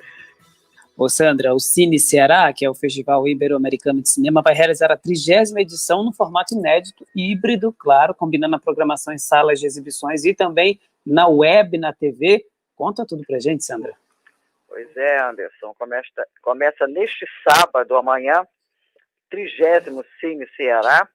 Ô Sandra, o Cine Ceará, que é o Festival Ibero-Americano de Cinema, vai realizar a 30ª edição no formato inédito, híbrido, claro, combinando a programação em salas de exibições e também na web, na TV. Conta tudo pra gente, Sandra. Pois é, Anderson. Começa neste sábado, amanhã, 30º Cine Ceará,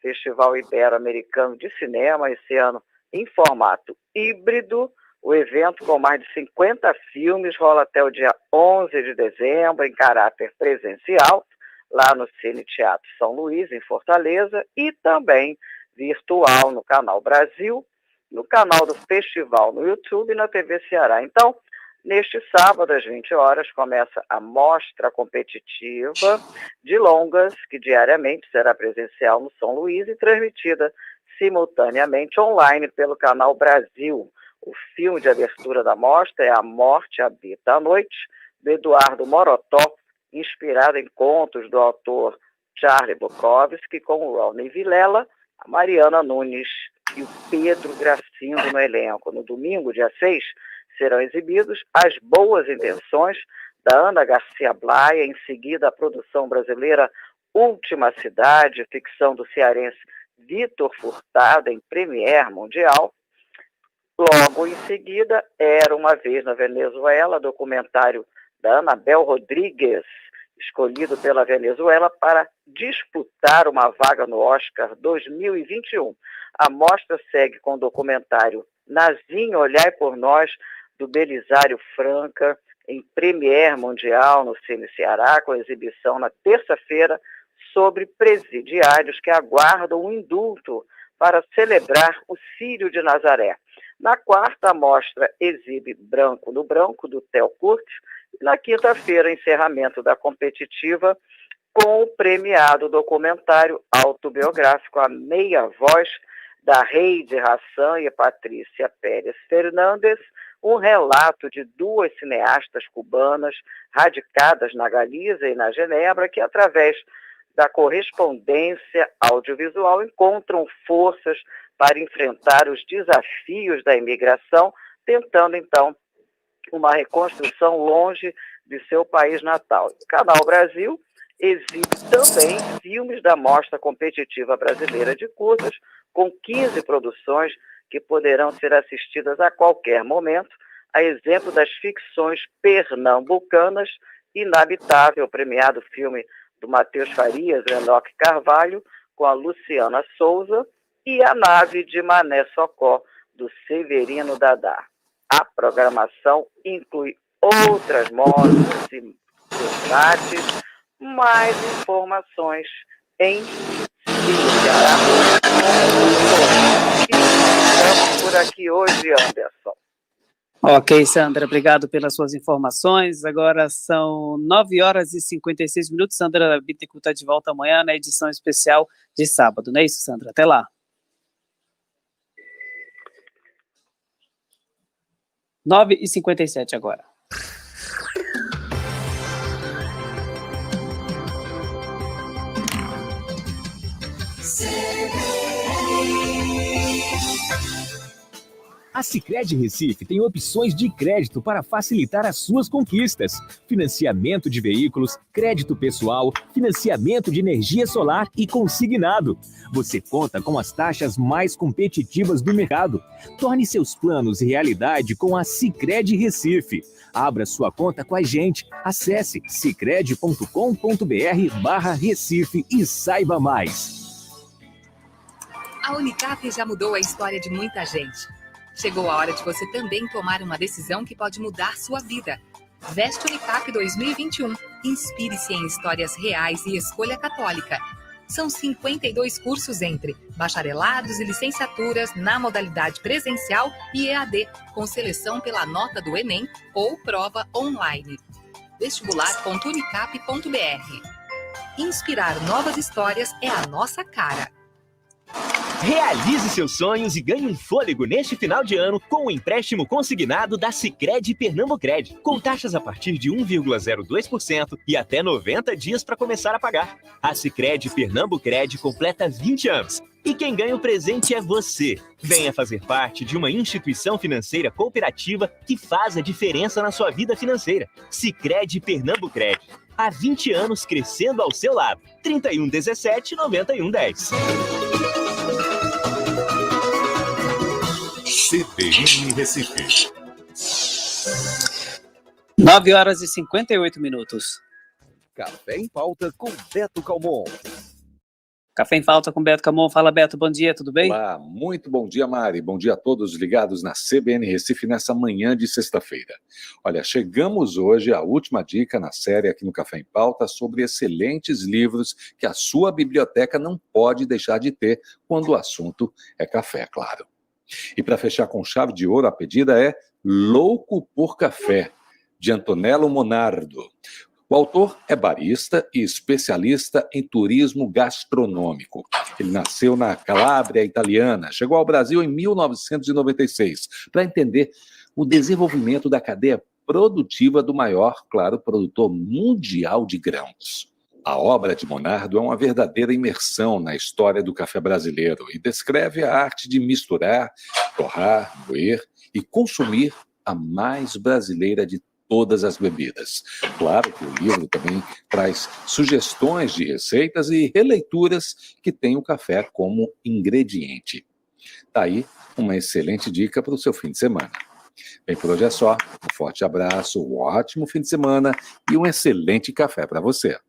Festival Ibero-Americano de Cinema, esse ano em formato híbrido. O evento, com mais de 50 filmes, rola até o dia 11 de dezembro, em caráter presencial, lá no Cine Teatro São Luís, em Fortaleza, e também virtual no Canal Brasil, no canal do festival no YouTube e na TV Ceará. Então, neste sábado, às 20 horas, começa a mostra competitiva de longas, que diariamente será presencial no São Luís e transmitida simultaneamente online pelo Canal Brasil. O filme de abertura da mostra é A Morte Habita a Noite, do Eduardo Morotó, inspirado em contos do autor Charlie Bukowski, com o Raoni Vilela, a Mariana Nunes e o Pedro Gracindo no elenco. No domingo, dia 6, serão exibidos As Boas Intenções, da Ana Garcia Blaia, em seguida a produção brasileira Última Cidade, ficção do cearense Vitor Furtado, em premiere mundial. Logo em seguida, Era Uma Vez na Venezuela, documentário da Anabel Rodrigues, escolhido pela Venezuela para disputar uma vaga no Oscar 2021. A mostra segue com o documentário Nazinho, Olhai por Nós, do Belisário Franca, em premiere mundial no Cine Ceará, com exibição na terça-feira, sobre presidiários que aguardam um indulto para celebrar o Círio de Nazaré. Na quarta, a mostra exibe Branco no Branco, do Theo Curtis, e na quinta-feira, encerramento da competitiva com o premiado documentário autobiográfico A Meia Voz, da Heidi Hassan e Patrícia Pérez Fernandes, um relato de duas cineastas cubanas radicadas na Galiza e na Genebra, que, através da correspondência audiovisual, encontram forças para enfrentar os desafios da imigração, tentando, então, uma reconstrução longe de seu país natal. O Canal Brasil exibe também filmes da Mostra Competitiva Brasileira de Curtas, com 15 produções que poderão ser assistidas a qualquer momento, a exemplo das ficções pernambucanas Inabitável, premiado filme do Matheus Farias e Enoque Carvalho, com a Luciana Souza, e A Nave de Mané Socó, do Severino Dadá. A programação inclui outras mostras e debates. Mais informações em Ceará. Estamos por aqui hoje, Anderson. Ok, Sandra, obrigado pelas suas informações. Agora são 9 horas e 56 minutos. Sandra Bittencourt está de volta amanhã na edição especial de sábado, não é isso, Sandra? Até lá. 9h57 agora. A Sicredi Recife tem opções de crédito para facilitar as suas conquistas. Financiamento de veículos, crédito pessoal, financiamento de energia solar e consignado. Você conta com as taxas mais competitivas do mercado. Torne seus planos realidade com a Sicredi Recife. Abra sua conta com a gente. Acesse sicredi.com.br/Recife e saiba mais. A Unicap já mudou a história de muita gente. Chegou a hora de você também tomar uma decisão que pode mudar sua vida. Veste Unicap 2021. Inspire-se em histórias reais e escolha católica. São 52 cursos entre bacharelados e licenciaturas na modalidade presencial e EAD, com seleção pela nota do Enem ou prova online. Vestibular.unicap.br. Inspirar novas histórias é a nossa cara. Realize seus sonhos e ganhe um fôlego neste final de ano com o empréstimo consignado da Sicredi Pernambucred, com taxas a partir de 1,02% e até 90 dias para começar a pagar. A Sicredi Pernambucred completa 20 anos. E quem ganha o presente é você. Venha fazer parte de uma instituição financeira cooperativa que faz a diferença na sua vida financeira. Sicredi Pernambucred. Há 20 anos crescendo ao seu lado. 3117-9110. CBN Recife. 9h58. Café em Pauta com Beto Calmon. Café em Pauta com Beto Calmon. Fala, Beto, bom dia, tudo bem? Olá, muito bom dia, Mari. Bom dia a todos ligados na CBN Recife nessa manhã de sexta-feira. Olha, chegamos hoje à última dica na série aqui no Café em Pauta sobre excelentes livros que a sua biblioteca não pode deixar de ter quando o assunto é café, claro. E para fechar com chave de ouro, a pedida é Louco por Café, de Antonello Monardo. O autor é barista e especialista em turismo gastronômico. Ele nasceu na Calábria italiana, chegou ao Brasil em 1996 para entender o desenvolvimento da cadeia produtiva do maior, claro, produtor mundial de grãos. A obra de Monardo é uma verdadeira imersão na história do café brasileiro e descreve a arte de misturar, torrar, moer e consumir a mais brasileira de todas as bebidas. Claro que o livro também traz sugestões de receitas e releituras que têm o café como ingrediente. Tá aí uma excelente dica para o seu fim de semana. Bem, por hoje é só. Um forte abraço, um ótimo fim de semana e um excelente café para você.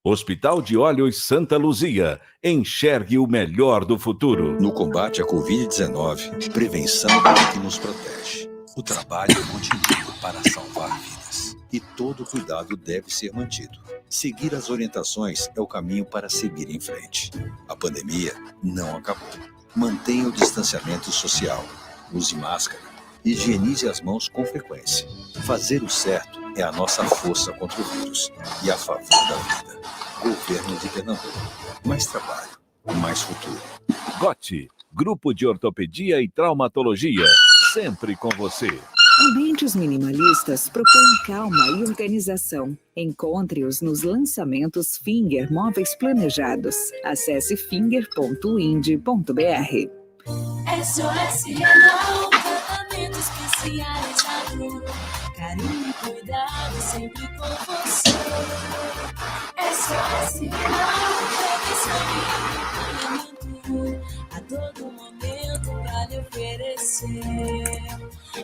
Hospital de Olhos Santa Luzia. Enxergue o melhor do futuro. No combate à Covid-19, prevenção é que nos protege. O trabalho continua para salvar vidas. E todo cuidado deve ser mantido. Seguir as orientações é o caminho para seguir em frente. A pandemia não acabou. Mantenha o distanciamento social. Use máscara. Higienize as mãos com frequência. Fazer o certo é a nossa força contra o vírus e a favor da vida. Governo de Pernambuco. Mais trabalho, mais futuro. GOT, Grupo de Ortopedia e Traumatologia. Sempre com você. Ambientes minimalistas propõem calma e organização. Encontre-os nos lançamentos Finger Móveis Planejados. Acesse finger.ind.br. SOS Renal, tratamento especializado. Carinho e cuidado sempre com você. SOS Renal, prevenção a todo momento pra lhe oferecer.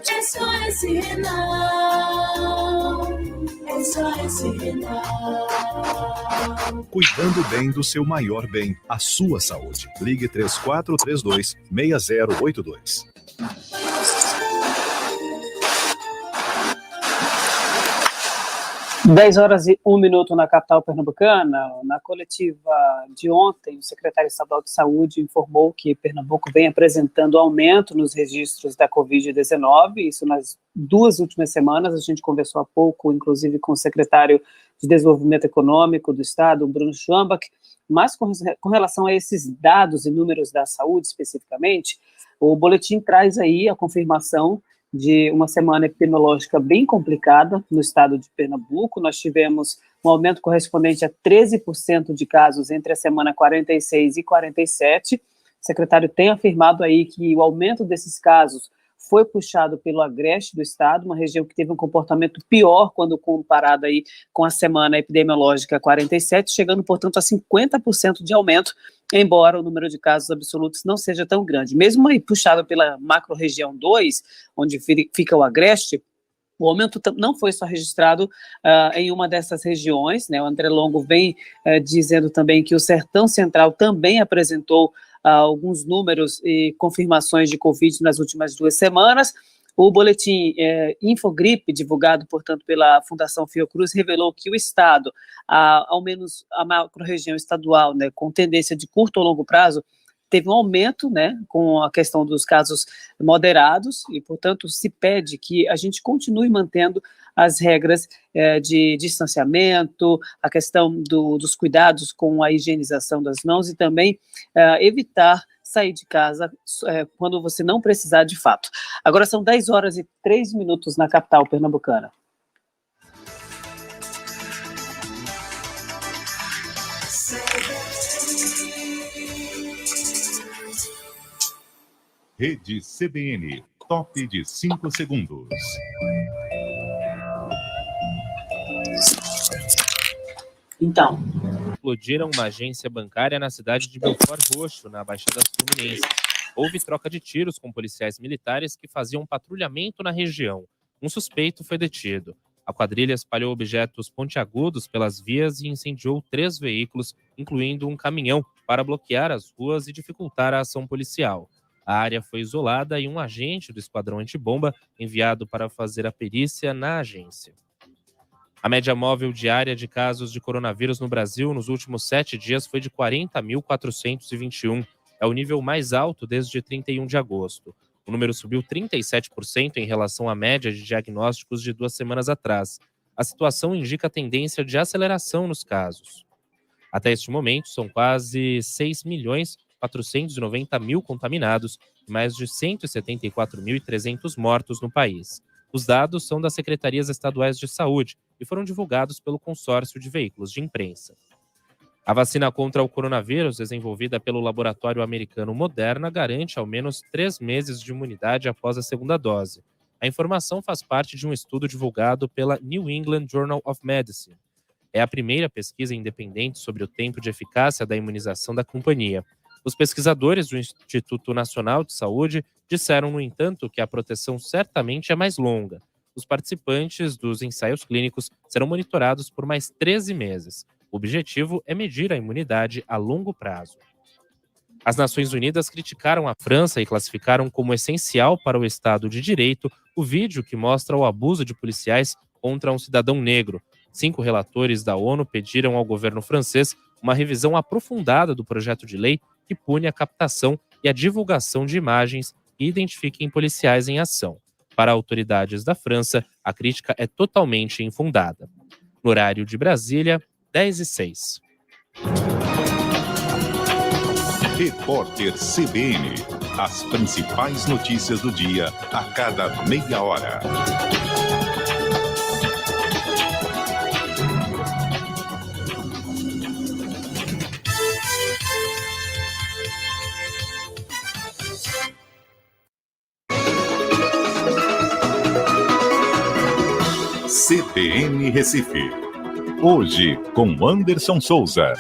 SOS Renal, SOS Renal. Cuidando bem do seu maior bem, a sua saúde. Ligue 3432-6082. 10h01 na capital pernambucana. Na coletiva de ontem, o secretário estadual de Saúde informou que Pernambuco vem apresentando aumento nos registros da Covid-19, isso nas 2 últimas semanas. A gente conversou há pouco, inclusive, com o secretário de Desenvolvimento Econômico do Estado, Bruno Schambach, mas com relação a esses dados e números da saúde, especificamente, o boletim traz aí a confirmação de uma semana epidemiológica bem complicada no estado de Pernambuco. Nós tivemos um aumento correspondente a 13% de casos entre a semana 46 e 47. O secretário tem afirmado aí que o aumento desses casos foi puxado pelo agreste do estado, uma região que teve um comportamento pior quando comparado aí com a semana epidemiológica 47, chegando, portanto, a 50% de aumento, embora o número de casos absolutos não seja tão grande. Mesmo aí puxado pela macro-região 2, onde fica o agreste, o aumento não foi só registrado em uma dessas regiões, né? O André Longo vem dizendo também que o Sertão Central também apresentou alguns números e confirmações de Covid nas últimas 2 semanas. O boletim Infogripe, divulgado, portanto, pela Fundação Fiocruz, revelou que o Estado, ao menos a macro-região estadual, né, com tendência de curto ou longo prazo, teve um aumento, né, com a questão dos casos moderados e, portanto, se pede que a gente continue mantendo as regras de distanciamento, a questão dos cuidados com a higienização das mãos e também evitar sair de casa quando você não precisar de fato. Agora são 10h03 na capital pernambucana. Rede CBN, top de 5 segundos. Então. Explodiram uma agência bancária na cidade de Belford Roxo, na Baixada Fluminense. Houve troca de tiros com policiais militares que faziam patrulhamento na região. Um suspeito foi detido. A quadrilha espalhou objetos pontiagudos pelas vias e incendiou 3 veículos, incluindo um caminhão, para bloquear as ruas e dificultar a ação policial. A área foi isolada e um agente do esquadrão antibomba enviado para fazer a perícia na agência. A média móvel diária de casos de coronavírus no Brasil nos últimos 7 dias foi de 40.421. É o nível mais alto desde 31 de agosto. O número subiu 37% em relação à média de diagnósticos de 2 semanas atrás. A situação indica tendência de aceleração nos casos. Até este momento, são quase 6.490.000 contaminados e mais de 174.300 mortos no país. Os dados são das secretarias estaduais de saúde e foram divulgados pelo consórcio de veículos de imprensa. A vacina contra o coronavírus, desenvolvida pelo laboratório americano Moderna, garante ao menos 3 meses de imunidade após a segunda dose. A informação faz parte de um estudo divulgado pela New England Journal of Medicine. É a primeira pesquisa independente sobre o tempo de eficácia da imunização da companhia. Os pesquisadores do Instituto Nacional de Saúde disseram, no entanto, que a proteção certamente é mais longa. Os participantes dos ensaios clínicos serão monitorados por mais 13 meses. O objetivo é medir a imunidade a longo prazo. As Nações Unidas criticaram a França e classificaram como essencial para o Estado de Direito o vídeo que mostra o abuso de policiais contra um cidadão negro. 5 relatores da ONU pediram ao governo francês uma revisão aprofundada do projeto de lei que pune a captação e a divulgação de imagens que identifiquem policiais em ação. Para autoridades da França, a crítica é totalmente infundada. No horário de Brasília, 10h06. Repórter CBN. As principais notícias do dia a cada meia hora. CBN Recife. Hoje, com Anderson Souza.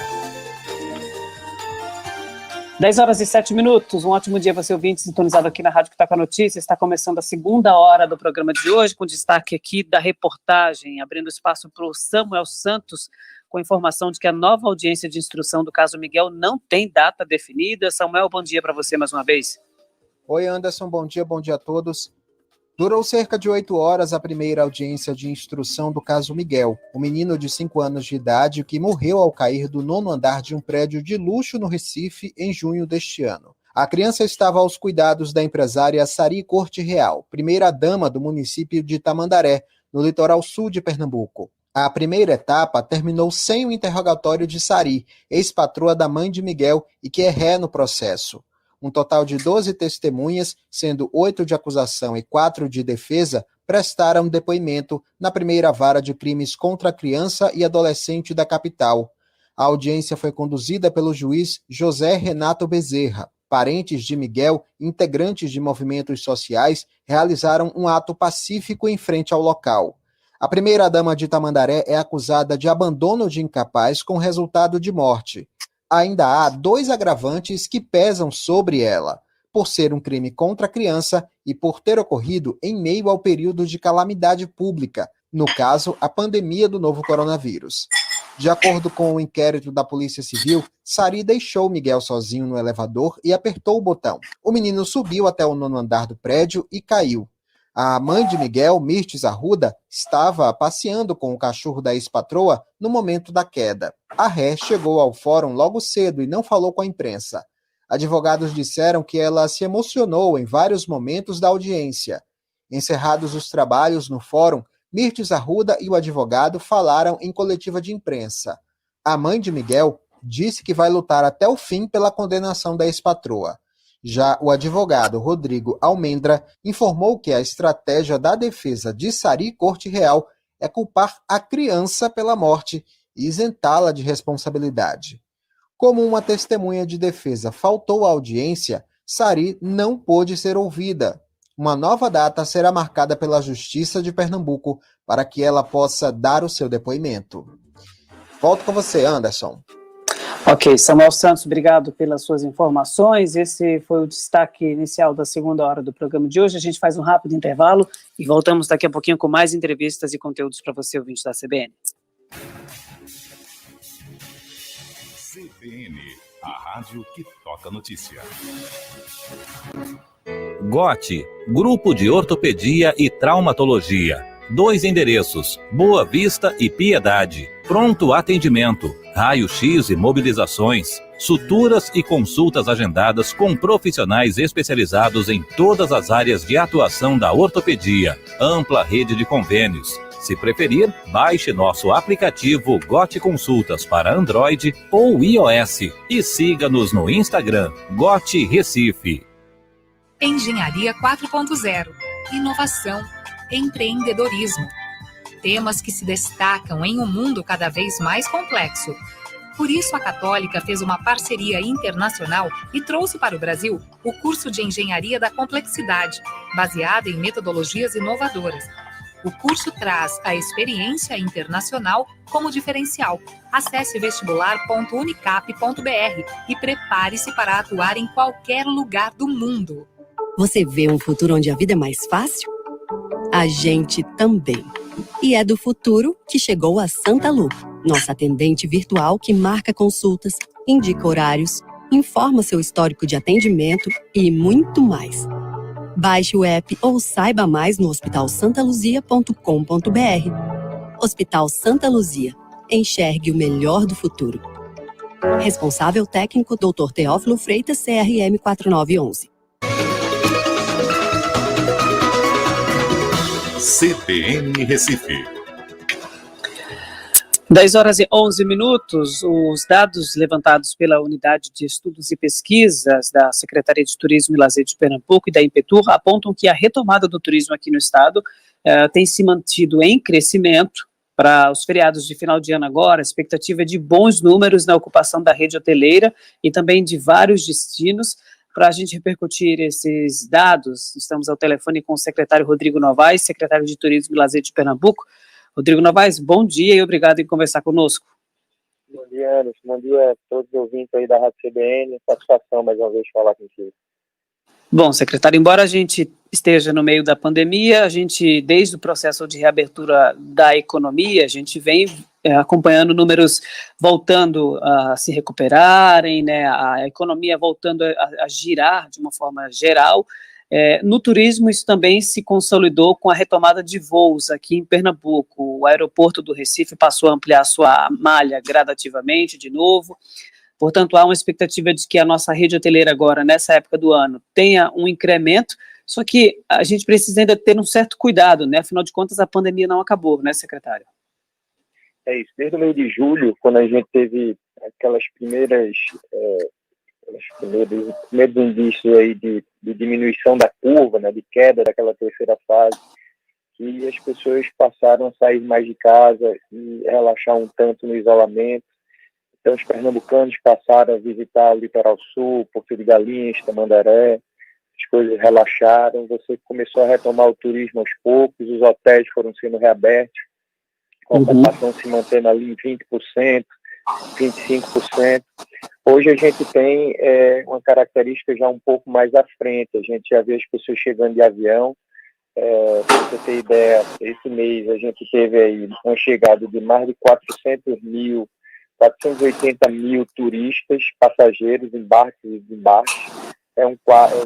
10h07. Um ótimo dia você ouvinte sintonizado aqui na Rádio que tá com a notícia. Está começando a segunda hora do programa de hoje, com destaque aqui da reportagem, abrindo espaço para o Samuel Santos, com a informação de que a nova audiência de instrução do caso Miguel não tem data definida. Samuel, bom dia para você mais uma vez. Oi, Anderson, bom dia a todos. Durou cerca de 8 horas a primeira audiência de instrução do caso Miguel, o menino de 5 anos de idade que morreu ao cair do 9º andar de um prédio de luxo no Recife em junho deste ano. A criança estava aos cuidados da empresária Sari Corte Real, primeira-dama do município de Tamandaré, no litoral sul de Pernambuco. A primeira etapa terminou sem o interrogatório de Sari, ex-patroa da mãe de Miguel e que é ré no processo. Um total de 12 testemunhas, sendo 8 de acusação e 4 de defesa, prestaram depoimento na primeira vara de crimes contra a criança e adolescente da capital. A audiência foi conduzida pelo juiz José Renato Bezerra. Parentes de Miguel, integrantes de movimentos sociais, realizaram um ato pacífico em frente ao local. A primeira-dama de Tamandaré é acusada de abandono de incapaz com resultado de morte. Ainda há 2 agravantes que pesam sobre ela, por ser um crime contra a criança e por ter ocorrido em meio ao período de calamidade pública, no caso, a pandemia do novo coronavírus. De acordo com o inquérito da Polícia Civil, Sari deixou Miguel sozinho no elevador e apertou o botão. O menino subiu até o 9º andar do prédio e caiu. A mãe de Miguel, Mirtes Arruda, estava passeando com o cachorro da ex-patroa no momento da queda. A ré chegou ao fórum logo cedo e não falou com a imprensa. Advogados disseram que ela se emocionou em vários momentos da audiência. Encerrados os trabalhos no fórum, Mirtes Arruda e o advogado falaram em coletiva de imprensa. A mãe de Miguel disse que vai lutar até o fim pela condenação da ex-patroa. Já o advogado Rodrigo Almendra informou que a estratégia da defesa de Sari Corte Real é culpar a criança pela morte e isentá-la de responsabilidade. Como uma testemunha de defesa faltou à audiência, Sari não pôde ser ouvida. Uma nova data será marcada pela Justiça de Pernambuco para que ela possa dar o seu depoimento. Volto com você, Anderson. Ok, Samuel Santos, obrigado pelas suas informações. Esse foi o destaque inicial da segunda hora do programa de hoje. A gente faz um rápido intervalo e voltamos daqui a pouquinho com mais entrevistas e conteúdos para você, ouvinte da CBN. CBN, a rádio que toca notícia. GOT, Grupo de Ortopedia e Traumatologia. 2 endereços, Boa Vista e Piedade. Pronto atendimento, raio-x e mobilizações, suturas e consultas agendadas com profissionais especializados em todas as áreas de atuação da ortopedia. Ampla rede de convênios. Se preferir, baixe nosso aplicativo GOT Consultas para Android ou iOS e siga-nos no Instagram, GOT Recife. Engenharia 4.0, inovação, empreendedorismo. Temas que se destacam em um mundo cada vez mais complexo. Por isso, a Católica fez uma parceria internacional e trouxe para o Brasil o curso de Engenharia da Complexidade, baseado em metodologias inovadoras. O curso traz a experiência internacional como diferencial. Acesse vestibular.unicap.br e prepare-se para atuar em qualquer lugar do mundo. Você vê um futuro onde a vida é mais fácil? A gente também. E é do futuro que chegou a Santa Lu, nossa atendente virtual que marca consultas, indica horários, informa seu histórico de atendimento e muito mais. Baixe o app ou saiba mais no hospitalsantaluzia.com.br. Hospital Santa Luzia. Enxergue o melhor do futuro. Responsável técnico Dr. Teófilo Freitas, CRM 4911. CBN Recife. 10 horas e 11 minutos, os dados levantados pela Unidade de Estudos e Pesquisas da Secretaria de Turismo e Lazer de Pernambuco e da Impetur apontam que a retomada do turismo aqui no estado tem se mantido em crescimento. Para os feriados de final de ano agora, a expectativa é de bons números na ocupação da rede hoteleira e também de vários destinos. Para a gente repercutir esses dados, estamos ao telefone com o secretário Rodrigo Novaes, secretário de Turismo e Lazer de Pernambuco. Rodrigo Novaes, bom dia e obrigado em conversar conosco. Bom dia, Anderson. Bom dia a todos os ouvintes aí da Rádio CBN. Satisfação mais uma vez falar contigo. Bom, secretário, embora a gente esteja no meio da pandemia, a gente, desde o processo de reabertura da economia, a gente vem acompanhando números voltando a se recuperarem, né, a economia voltando a girar de uma forma geral. No turismo, isso também se consolidou com a retomada de voos aqui em Pernambuco. O aeroporto do Recife passou a ampliar sua malha gradativamente de novo. Portanto, há uma expectativa de que a nossa rede hoteleira agora, nessa época do ano, tenha um incremento, só que a gente precisa ainda ter um certo cuidado, né? Afinal de contas, a pandemia não acabou, né, secretário? É isso. Desde o mês de julho, quando a gente teve aquelas primeiros indícios aí de diminuição da curva, né, de queda daquela terceira fase, que as pessoas passaram a sair mais de casa e relaxar um tanto no isolamento. Então, os pernambucanos passaram a visitar o Litoral Sul, Porto de Galinhas, Tamandaré, as coisas relaxaram, você começou a retomar o turismo aos poucos, os hotéis foram sendo reabertos, com a ocupação se mantendo ali em 20%, 25%. Hoje a gente tem uma característica já um pouco mais à frente, a gente já vê as pessoas chegando de avião. Para você ter ideia, esse mês a gente teve aí uma chegada de mais de 480 mil turistas, passageiros, embarques e desembarques. É um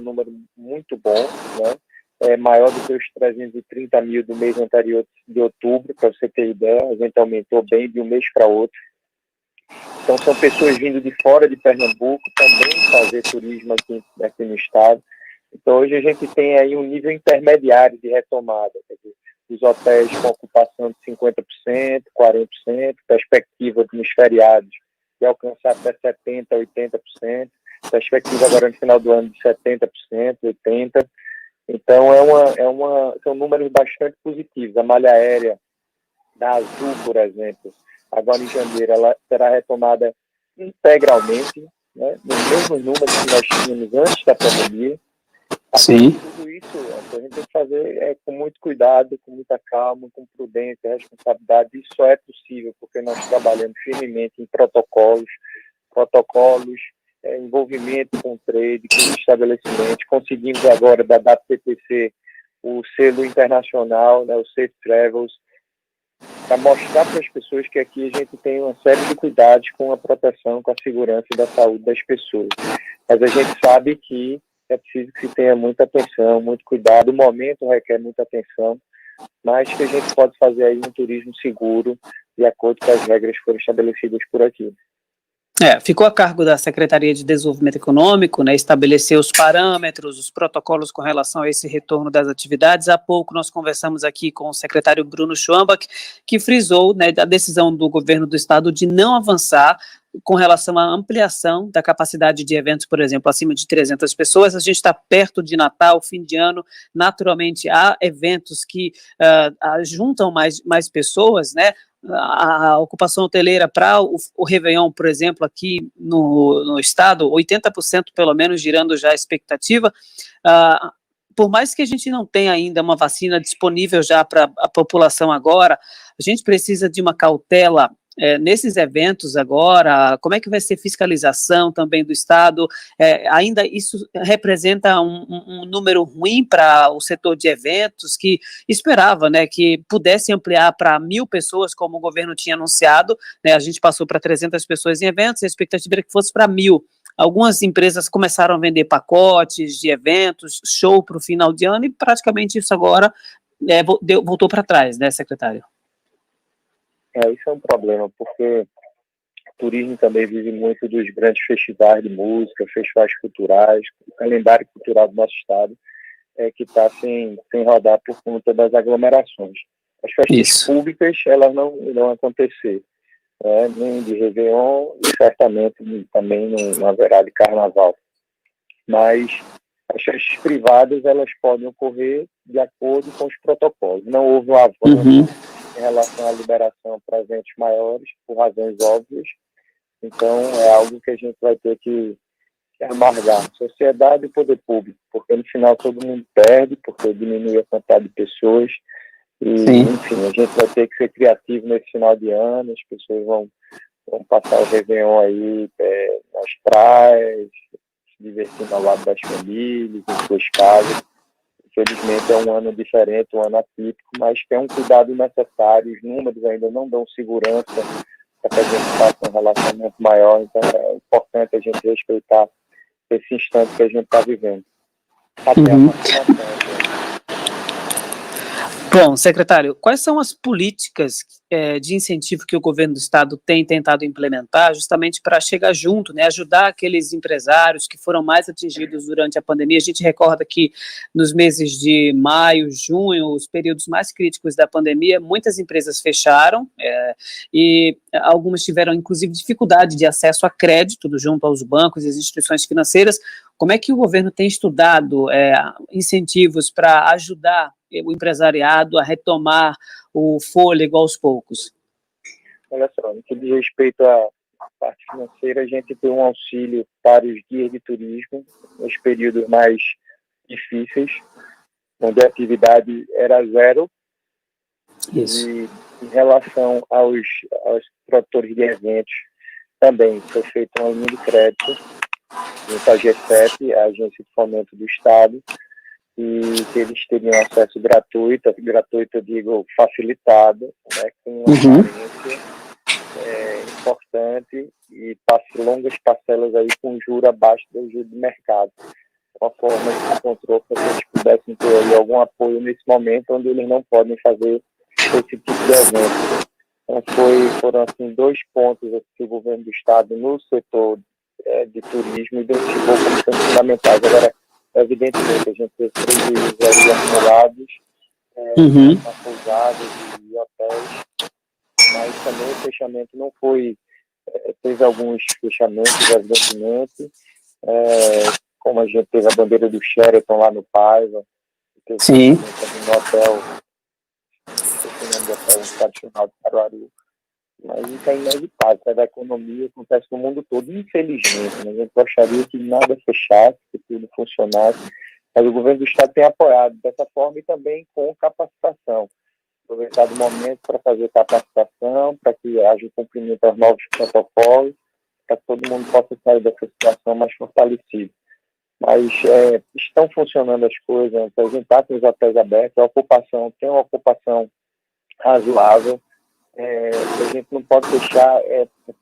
número muito bom, né? É maior do que os 330 mil do mês anterior de outubro, para você ter ideia. A gente aumentou bem de um mês para outro. Então, são pessoas vindo de fora de Pernambuco também fazer turismo aqui no estado. Então, hoje a gente tem aí um nível intermediário de retomada. Quer dizer, os hotéis com ocupação de 50%, 40%, perspectiva nos feriados de alcançar até 70%, 80%. perspectiva agora no final do ano de 70%, 80%. Então, são números bastante positivos. A malha aérea da Azul, por exemplo, agora em janeiro, ela será retomada integralmente, né, nos mesmos números que nós tínhamos antes da pandemia. Sim. Tudo isso a gente tem que fazer com muito cuidado, com muita calma, com prudência, responsabilidade. Isso só é possível porque nós trabalhamos firmemente em protocolos, envolvimento com o trade, com os estabelecimentos. Conseguimos agora da WPTC o selo internacional, né, o Safe Travels, para mostrar para as pessoas que aqui a gente tem uma série de cuidados com a proteção, com a segurança e da saúde das pessoas. Mas a gente sabe que é preciso que se tenha muita atenção, muito cuidado. O momento requer muita atenção, mas que a gente pode fazer aí um turismo seguro, de acordo com as regras que foram estabelecidas por aqui. Ficou a cargo da Secretaria de Desenvolvimento Econômico, né, estabelecer os parâmetros, os protocolos com relação a esse retorno das atividades. Há pouco nós conversamos aqui com o secretário Bruno Schwambach, que frisou, né, a decisão do governo do estado de não avançar com relação à ampliação da capacidade de eventos, por exemplo, acima de 300 pessoas. A gente está perto de Natal, fim de ano, naturalmente há eventos que juntam mais pessoas, né? A ocupação hoteleira para o Réveillon, por exemplo, aqui no estado, 80% pelo menos, girando já a expectativa. Por mais que a gente não tenha ainda uma vacina disponível já para a população agora, a gente precisa de uma cautela nesses eventos agora. Como é que vai ser fiscalização também do Estado? Ainda isso representa um número ruim para o setor de eventos, que esperava, né, que pudesse ampliar para 1.000 pessoas, como o governo tinha anunciado, né? A gente passou para 300 pessoas em eventos, a expectativa era que fosse para 1.000. Algumas empresas começaram a vender pacotes de eventos, show para o final de ano, e praticamente isso agora voltou para trás, né, secretário? Isso é um problema, porque o turismo também vive muito dos grandes festivais de música, festivais culturais, o calendário cultural do nosso estado que está sem rodar por conta das aglomerações. As festas públicas, elas não irão acontecer, nem de Réveillon e certamente também não haverá de Carnaval. Mas as festas privadas, elas podem ocorrer de acordo com os protocolos. Não houve um avanço em relação à liberação para eventos maiores, por razões óbvias. Então, é algo que a gente vai ter que amargar, sociedade e poder público, porque no final todo mundo perde, porque diminui a quantidade de pessoas. E, enfim, a gente vai ter que ser criativo nesse final de ano. As pessoas vão passar o Réveillon aí nas praias, se divertindo ao lado das famílias, em suas casas. Infelizmente é um ano diferente, um ano atípico, mas tem um cuidado necessário. Os números ainda não dão segurança para que a gente faça um relacionamento maior. Então é importante a gente respeitar esse instante que a gente está vivendo. Até a vacinação. Bom, secretário, quais são as políticas de incentivo que o governo do estado tem tentado implementar justamente para chegar junto, né, ajudar aqueles empresários que foram mais atingidos durante a pandemia? A gente recorda que nos meses de maio, junho, os períodos mais críticos da pandemia, muitas empresas fecharam e algumas tiveram, inclusive, dificuldade de acesso a crédito junto aos bancos e às instituições financeiras. Como é que o governo tem estudado incentivos para ajudar o empresariado a retomar o fôlego aos poucos? Olha só, no que diz respeito à parte financeira, a gente tem um auxílio para os guias de turismo nos períodos mais difíceis, onde a atividade era zero. Isso. E em relação aos produtores de eventos, também foi feita uma linha de crédito junto à G7, a Agência de Fomento do Estado, e que eles teriam acesso gratuito eu digo facilitado, né, com uma carência importante e longas parcelas aí com juro abaixo do juro de mercado. Uma forma que se encontrou para que eles pudessem ter aí algum apoio nesse momento onde eles não podem fazer esse tipo de evento. Então foram assim 2 pontos que o governo do estado no setor de turismo identificou como sendo fundamentais. Agora, evidentemente, a gente teve prejuízos aí acumulados na pousadas e hotéis, mas também o fechamento não foi... teve alguns fechamentos, evidentemente, como a gente teve a bandeira do Sheraton lá no Paiva, teve Sim. também no hotel, o nome do hotel tradicional de Caruaru. Mas isso é inevitável, é da economia, acontece no mundo todo, infelizmente. Né? A gente gostaria que nada fechasse, que tudo funcionasse, mas o governo do Estado tem apoiado dessa forma e também com capacitação. Aproveitar o momento para fazer capacitação, para que haja cumprimento aos novos protocolos, para que todo mundo possa sair dessa situação mais fortalecido. Mas estão funcionando as coisas, a gente está com os hotéis abertos, a ocupação tem uma ocupação razoável, a gente não pode deixar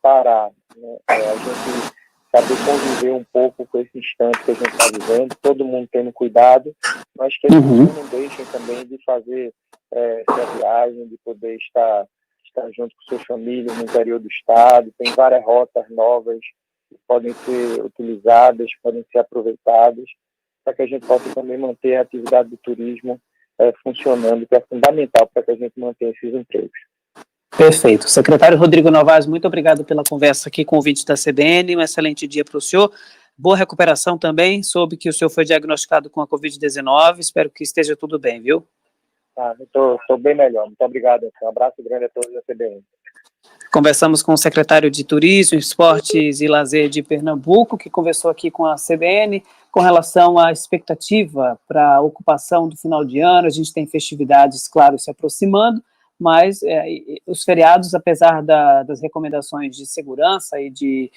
parar, né? A gente saber conviver um pouco com esse instante que a gente está vivendo, todo mundo tendo cuidado, mas que as pessoas não deixem também de fazer essa viagem, de poder estar junto com suas famílias no interior do estado. Tem várias rotas novas que podem ser utilizadas, podem ser aproveitadas, para que a gente possa também manter a atividade do turismo funcionando, que é fundamental para que a gente mantenha esses empregos. Perfeito. Secretário Rodrigo Novaes, muito obrigado pela conversa aqui com o ouvinte da CBN, um excelente dia para o senhor, boa recuperação também, soube que o senhor foi diagnosticado com a Covid-19, espero que esteja tudo bem, viu? Estou bem melhor, muito obrigado, um abraço grande a todos da CBN. Conversamos com o secretário de Turismo, Esportes e Lazer de Pernambuco, que conversou aqui com a CBN com relação à expectativa para a ocupação do final de ano. A gente tem festividades, claro, se aproximando, mas os feriados, apesar das recomendações de segurança e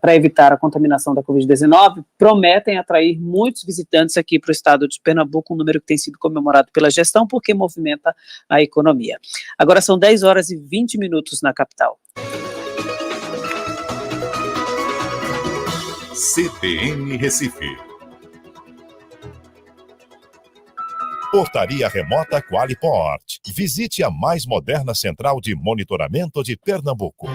para evitar a contaminação da Covid-19, prometem atrair muitos visitantes aqui para o estado de Pernambuco, um número que tem sido comemorado pela gestão, porque movimenta a economia. Agora são 10 horas e 20 minutos na capital. CBN Recife. Portaria remota Qualiport. Visite a mais moderna central de monitoramento de Pernambuco.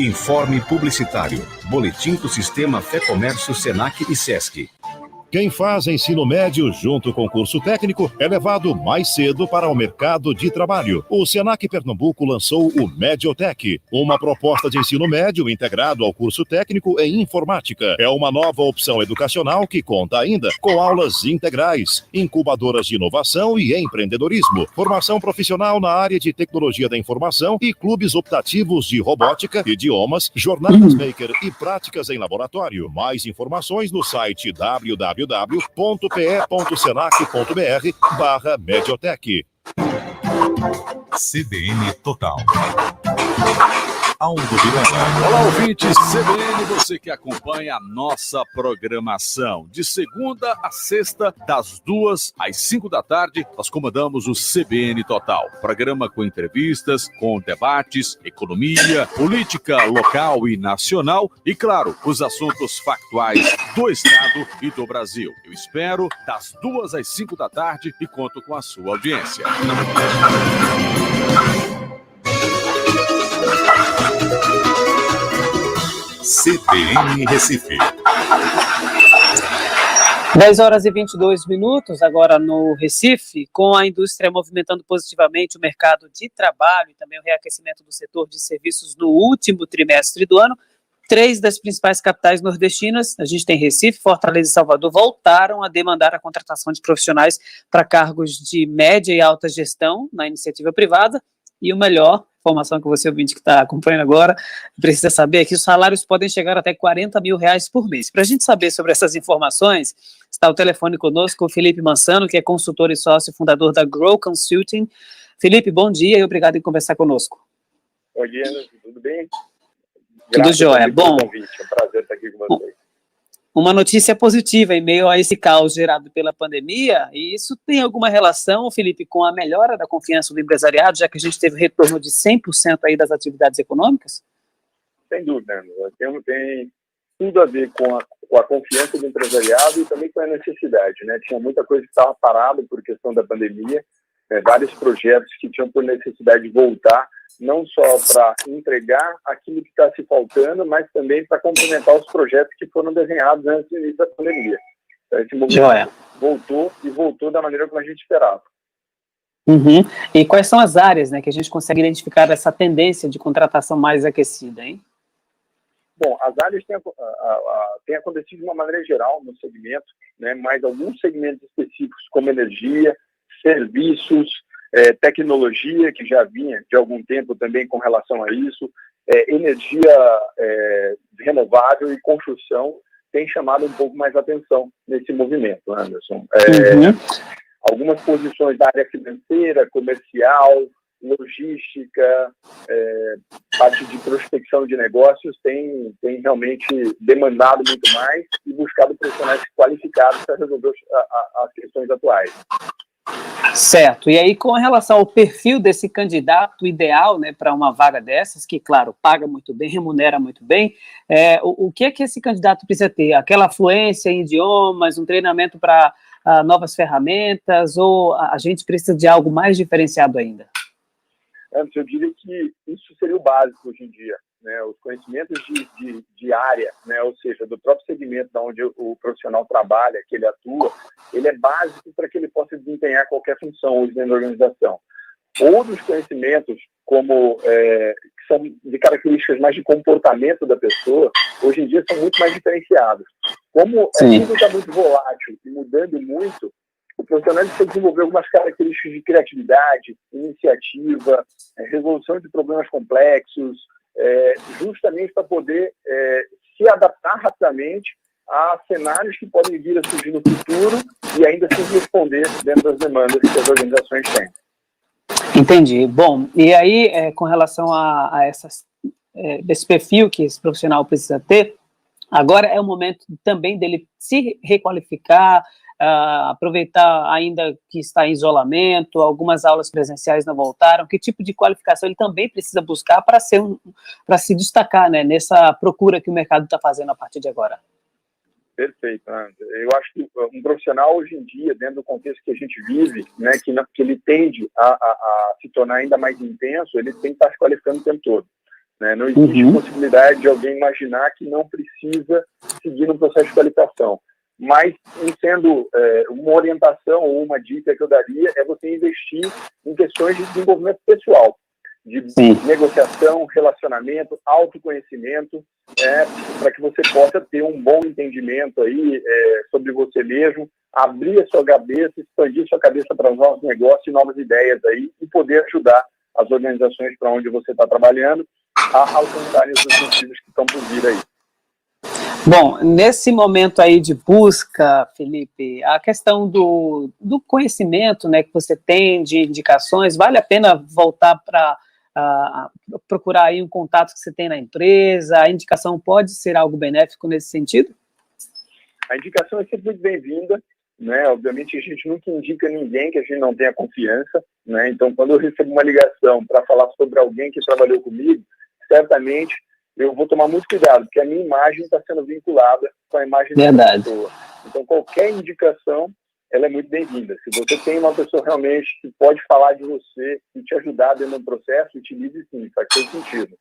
Informe publicitário. Boletim do Sistema Fé Comércio Senac e Sesc. Quem faz ensino médio junto com curso técnico é levado mais cedo para o mercado de trabalho. O Senac Pernambuco lançou o Mediotech, uma proposta de ensino médio integrado ao curso técnico em informática. É uma nova opção educacional que conta ainda com aulas integrais, incubadoras de inovação e empreendedorismo, formação profissional na área de tecnologia da informação e clubes optativos de robótica, idiomas, jornadas maker e práticas em laboratório. Mais informações no site www.pe.senac.br/Mediotech. CBN Total. Aldo Miranda. Olá, ouvintes CBN, você que acompanha a nossa programação. De segunda a sexta, das 2 às 5 da tarde, nós comandamos o CBN Total. Programa com entrevistas, com debates, economia, política local e nacional e, claro, os assuntos factuais do Estado e do Brasil. Eu espero das 2 às 5 da tarde e conto com a sua audiência. CBN Recife. 10 horas e 22 minutos agora no Recife, com a indústria movimentando positivamente o mercado de trabalho e também o reaquecimento do setor de serviços no último trimestre do ano. 3 das principais capitais nordestinas, a gente tem Recife, Fortaleza e Salvador, voltaram a demandar a contratação de profissionais para cargos de média e alta gestão na iniciativa privada. E o melhor, informação que você, ouvinte que está acompanhando agora, precisa saber é que os salários podem chegar até R$40 mil por mês. Para a gente saber sobre essas informações, está ao telefone conosco o Felipe Mansano, que é consultor e sócio fundador da Grow Consulting. Felipe, bom dia e obrigado em conversar conosco. Bom dia, tudo bem? Tudo jóia. Bom, é um prazer estar aqui com vocês. Uma notícia positiva em meio a esse caos gerado pela pandemia, e isso tem alguma relação, Felipe, com a melhora da confiança do empresariado, já que a gente teve retorno de 100% aí das atividades econômicas? Sem dúvida, tem tudo a ver com a confiança do empresariado e também com a necessidade, né? Tinha muita coisa que estava parada por questão da pandemia, vários projetos que tinham por necessidade de voltar, não só para entregar aquilo que está se faltando, mas também para complementar os projetos que foram desenhados antes do início da pandemia. Então, esse movimento voltou da maneira como a gente esperava. E quais são as áreas, né, que a gente consegue identificar essa tendência de contratação mais aquecida, hein? Bom, as áreas têm acontecido de uma maneira geral no segmento, né, mas alguns segmentos específicos, como energia, serviços, tecnologia, que já vinha de algum tempo também com relação a isso, energia renovável e construção, tem chamado um pouco mais atenção nesse movimento, Anderson. Algumas posições da área financeira, comercial, logística, parte de prospecção de negócios tem realmente demandado muito mais e buscado profissionais qualificados para resolver as questões atuais. Certo. E aí, com relação ao perfil desse candidato ideal, né, para uma vaga dessas, que, claro, paga muito bem, remunera muito bem, o que é que esse candidato precisa ter? Aquela fluência em idiomas, um treinamento para novas ferramentas, ou a gente precisa de algo mais diferenciado ainda? Eu diria que isso seria o básico hoje em dia, né? Os conhecimentos de área, né? Ou seja, do próprio segmento onde o profissional trabalha, que ele atua, ele é básico para que ele possa desempenhar qualquer função hoje dentro da organização. Outros conhecimentos, como que são de características mais de comportamento da pessoa, hoje em dia são muito mais diferenciados. Como tudo está muito volátil e mudando muito, o profissional precisa desenvolver algumas características de criatividade, iniciativa, resolução de problemas complexos, justamente para poder se adaptar rapidamente a cenários que podem vir a surgir no futuro e ainda assim responder dentro das demandas que as organizações têm. Entendi. Bom, e aí, com relação a esse perfil que esse profissional precisa ter, agora é o momento também dele se requalificar, aproveitar ainda que está em isolamento, algumas aulas presenciais não voltaram, que tipo de qualificação ele também precisa buscar para se destacar, né, nessa procura que o mercado está fazendo a partir de agora? Perfeito, André. Eu acho que um profissional hoje em dia, dentro do contexto que a gente vive, né, que ele tende a se tornar ainda mais intenso, ele tem que estar se qualificando o tempo todo. Né? Não existe possibilidade de alguém imaginar que não precisa seguir no processo de qualificação. Mas, sendo uma orientação ou uma dica que eu daria, é você investir em questões de desenvolvimento pessoal, de negociação, relacionamento, autoconhecimento, para que você possa ter um bom entendimento aí sobre você mesmo, abrir a sua cabeça, expandir sua cabeça para novos negócios e novas ideias aí, e poder ajudar as organizações para onde você está trabalhando a alcançarem os objetivos que estão por vir aí. Bom, nesse momento aí de busca, Felipe, a questão do conhecimento, né, que você tem de indicações, vale a pena voltar para procurar aí um contato que você tem na empresa? A indicação pode ser algo benéfico nesse sentido? A indicação é sempre muito bem-vinda, né? Obviamente a gente nunca indica ninguém que a gente não tenha confiança, né? Então, quando eu recebo uma ligação para falar sobre alguém que trabalhou comigo, certamente eu vou tomar muito cuidado, porque a minha imagem está sendo vinculada com a imagem da pessoa. Então, qualquer indicação, ela é muito bem-vinda. Se você tem uma pessoa realmente que pode falar de você e te ajudar dentro do processo, utilize sim, faz todo sentido.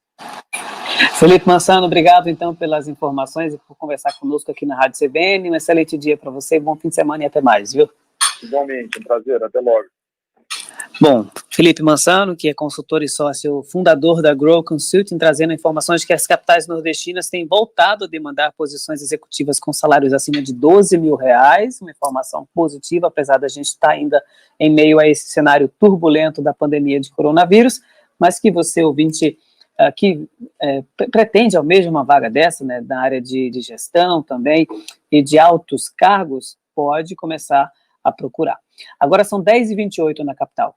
Felipe Mansano, obrigado então pelas informações e por conversar conosco aqui na Rádio CBN. Um excelente dia para você, bom fim de semana e até mais, viu? Igualmente, um prazer, até logo. Bom, Felipe Mansano, que é consultor e sócio fundador da Grow Consulting, trazendo informações de que as capitais nordestinas têm voltado a demandar posições executivas com salários acima de R$12 mil, uma informação positiva, apesar da gente estar ainda em meio a esse cenário turbulento da pandemia de coronavírus, mas que você, ouvinte, que pretende almeja uma vaga dessa, né, na área de gestão também e de altos cargos, pode começar a procurar. Agora são 10h28 na capital.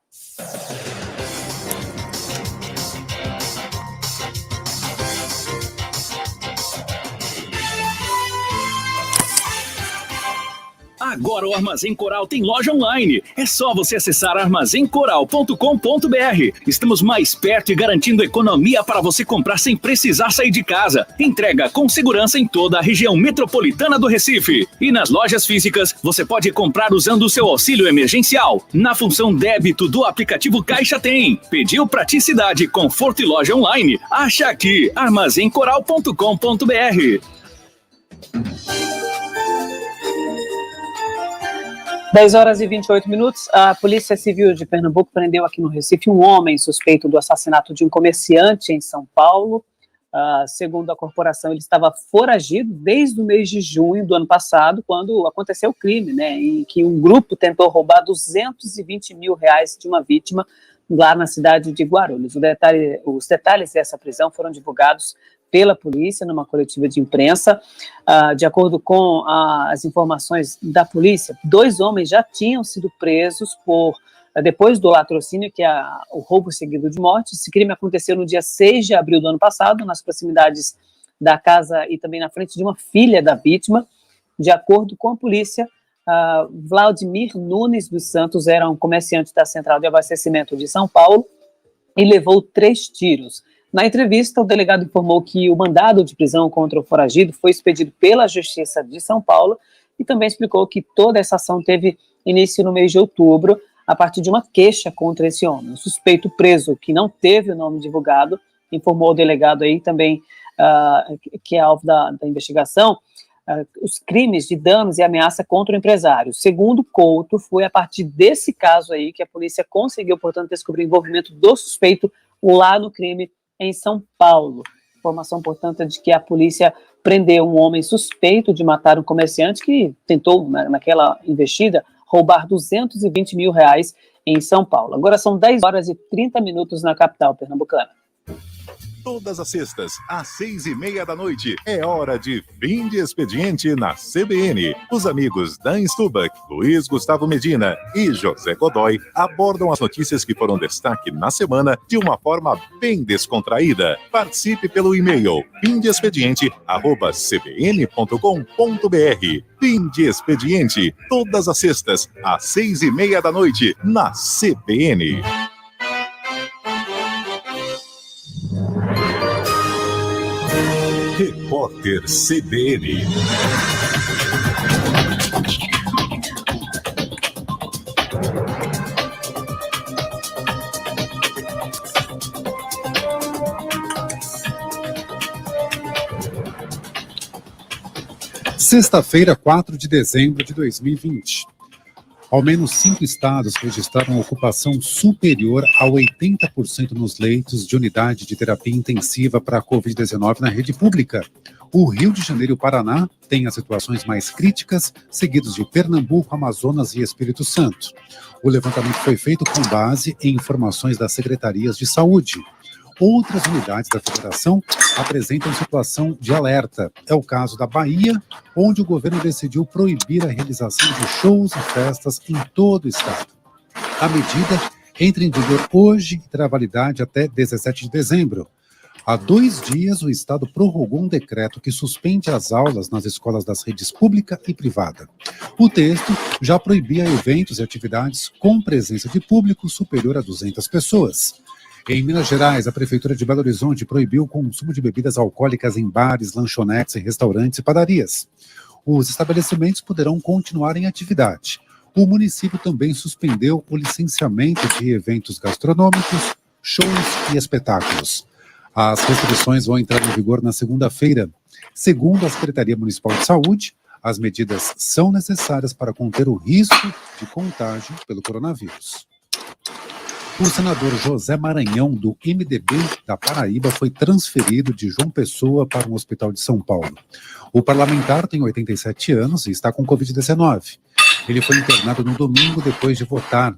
Agora o Armazém Coral tem loja online. É só você acessar armazencoral.com.br. Estamos mais perto e garantindo economia para você comprar sem precisar sair de casa. Entrega com segurança em toda a região metropolitana do Recife. E nas lojas físicas, você pode comprar usando o seu auxílio emergencial. Na função débito do aplicativo Caixa Tem. Pediu praticidade, conforto e loja online? Acha aqui, armazencoral.com.br. 10h28. A Polícia Civil de Pernambuco prendeu aqui no Recife um homem suspeito do assassinato de um comerciante em São Paulo. Segundo a corporação, ele estava foragido desde o mês de junho do ano passado, quando aconteceu o crime, né, em que um grupo tentou roubar R$220 mil de uma vítima lá na cidade de Guarulhos. Os detalhes dessa prisão foram divulgados pela polícia numa coletiva de imprensa. De acordo com as informações da polícia, 2 homens já tinham sido presos depois do latrocínio, que é o roubo seguido de morte. Esse crime aconteceu no dia 6 de abril do ano passado, nas proximidades da casa e também na frente de uma filha da vítima. De acordo com a polícia, Vladimir Nunes dos Santos era um comerciante da central de abastecimento de São Paulo e levou 3 tiros. Na entrevista, o delegado informou que o mandado de prisão contra o foragido foi expedido pela Justiça de São Paulo e também explicou que toda essa ação teve início no mês de outubro, a partir de uma queixa contra esse homem. O suspeito preso, que não teve o nome divulgado, informou o delegado aí também, que é alvo da investigação, os crimes de danos e ameaça contra o empresário. Segundo Couto, foi a partir desse caso aí que a polícia conseguiu, portanto, descobrir o envolvimento do suspeito lá no crime em São Paulo. Informação, portanto, de que a polícia prendeu um homem suspeito de matar um comerciante que tentou, naquela investida, roubar R$220 mil em São Paulo. Agora são 10 horas e 30 minutos na capital pernambucana. Todas as sextas, às 6:30 da noite, é hora de Fim de Expediente na CBN. Os amigos Dan Stubach, Luiz Gustavo Medina e José Godoy abordam as notícias que foram destaque na semana de uma forma bem descontraída. Participe pelo e-mail fimdeexpediente@cbn.com.br. Fim de Expediente, todas as sextas, às 6:30 da noite, na CBN. Repórter CBN. Sexta-feira, 4 de dezembro de 2020. Ao menos 5 estados registraram ocupação superior a 80% nos leitos de unidade de terapia intensiva para a Covid-19 na rede pública. O Rio de Janeiro e o Paraná têm as situações mais críticas, seguidos de Pernambuco, Amazonas e Espírito Santo. O levantamento foi feito com base em informações das secretarias de saúde. Outras unidades da federação apresentam situação de alerta. É o caso da Bahia, onde o governo decidiu proibir a realização de shows e festas em todo o estado. A medida entra em vigor hoje e terá validade até 17 de dezembro. Há 2 dias, o estado prorrogou um decreto que suspende as aulas nas escolas das redes pública e privada. O texto já proibia eventos e atividades com presença de público superior a 200 pessoas. Em Minas Gerais, a Prefeitura de Belo Horizonte proibiu o consumo de bebidas alcoólicas em bares, lanchonetes, restaurantes e padarias. Os estabelecimentos poderão continuar em atividade. O município também suspendeu o licenciamento de eventos gastronômicos, shows e espetáculos. As restrições vão entrar em vigor na segunda-feira. Segundo a Secretaria Municipal de Saúde, as medidas são necessárias para conter o risco de contágio pelo coronavírus. O senador José Maranhão, do MDB da Paraíba, foi transferido de João Pessoa para um hospital de São Paulo. O parlamentar tem 87 anos e está com Covid-19. Ele foi internado no domingo depois de votar.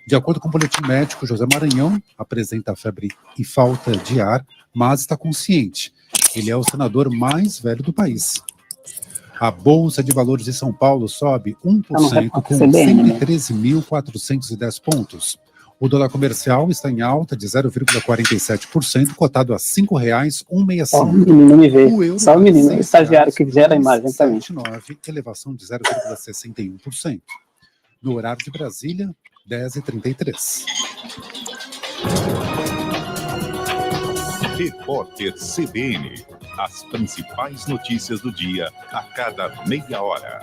De acordo com o boletim médico, José Maranhão apresenta febre e falta de ar, mas está consciente. Ele é o senador mais velho do país. A Bolsa de Valores de São Paulo sobe 1% com 113.410 pontos. O dólar comercial está em alta de 0,47%, cotado a R$ 5,165. Ó, o menino me vê. Só o menino, o estagiário que gera a imagem também. 7,9, elevação de 0,61%. No horário de Brasília, 10h33. Repórter CBN. As principais notícias do dia a cada meia hora.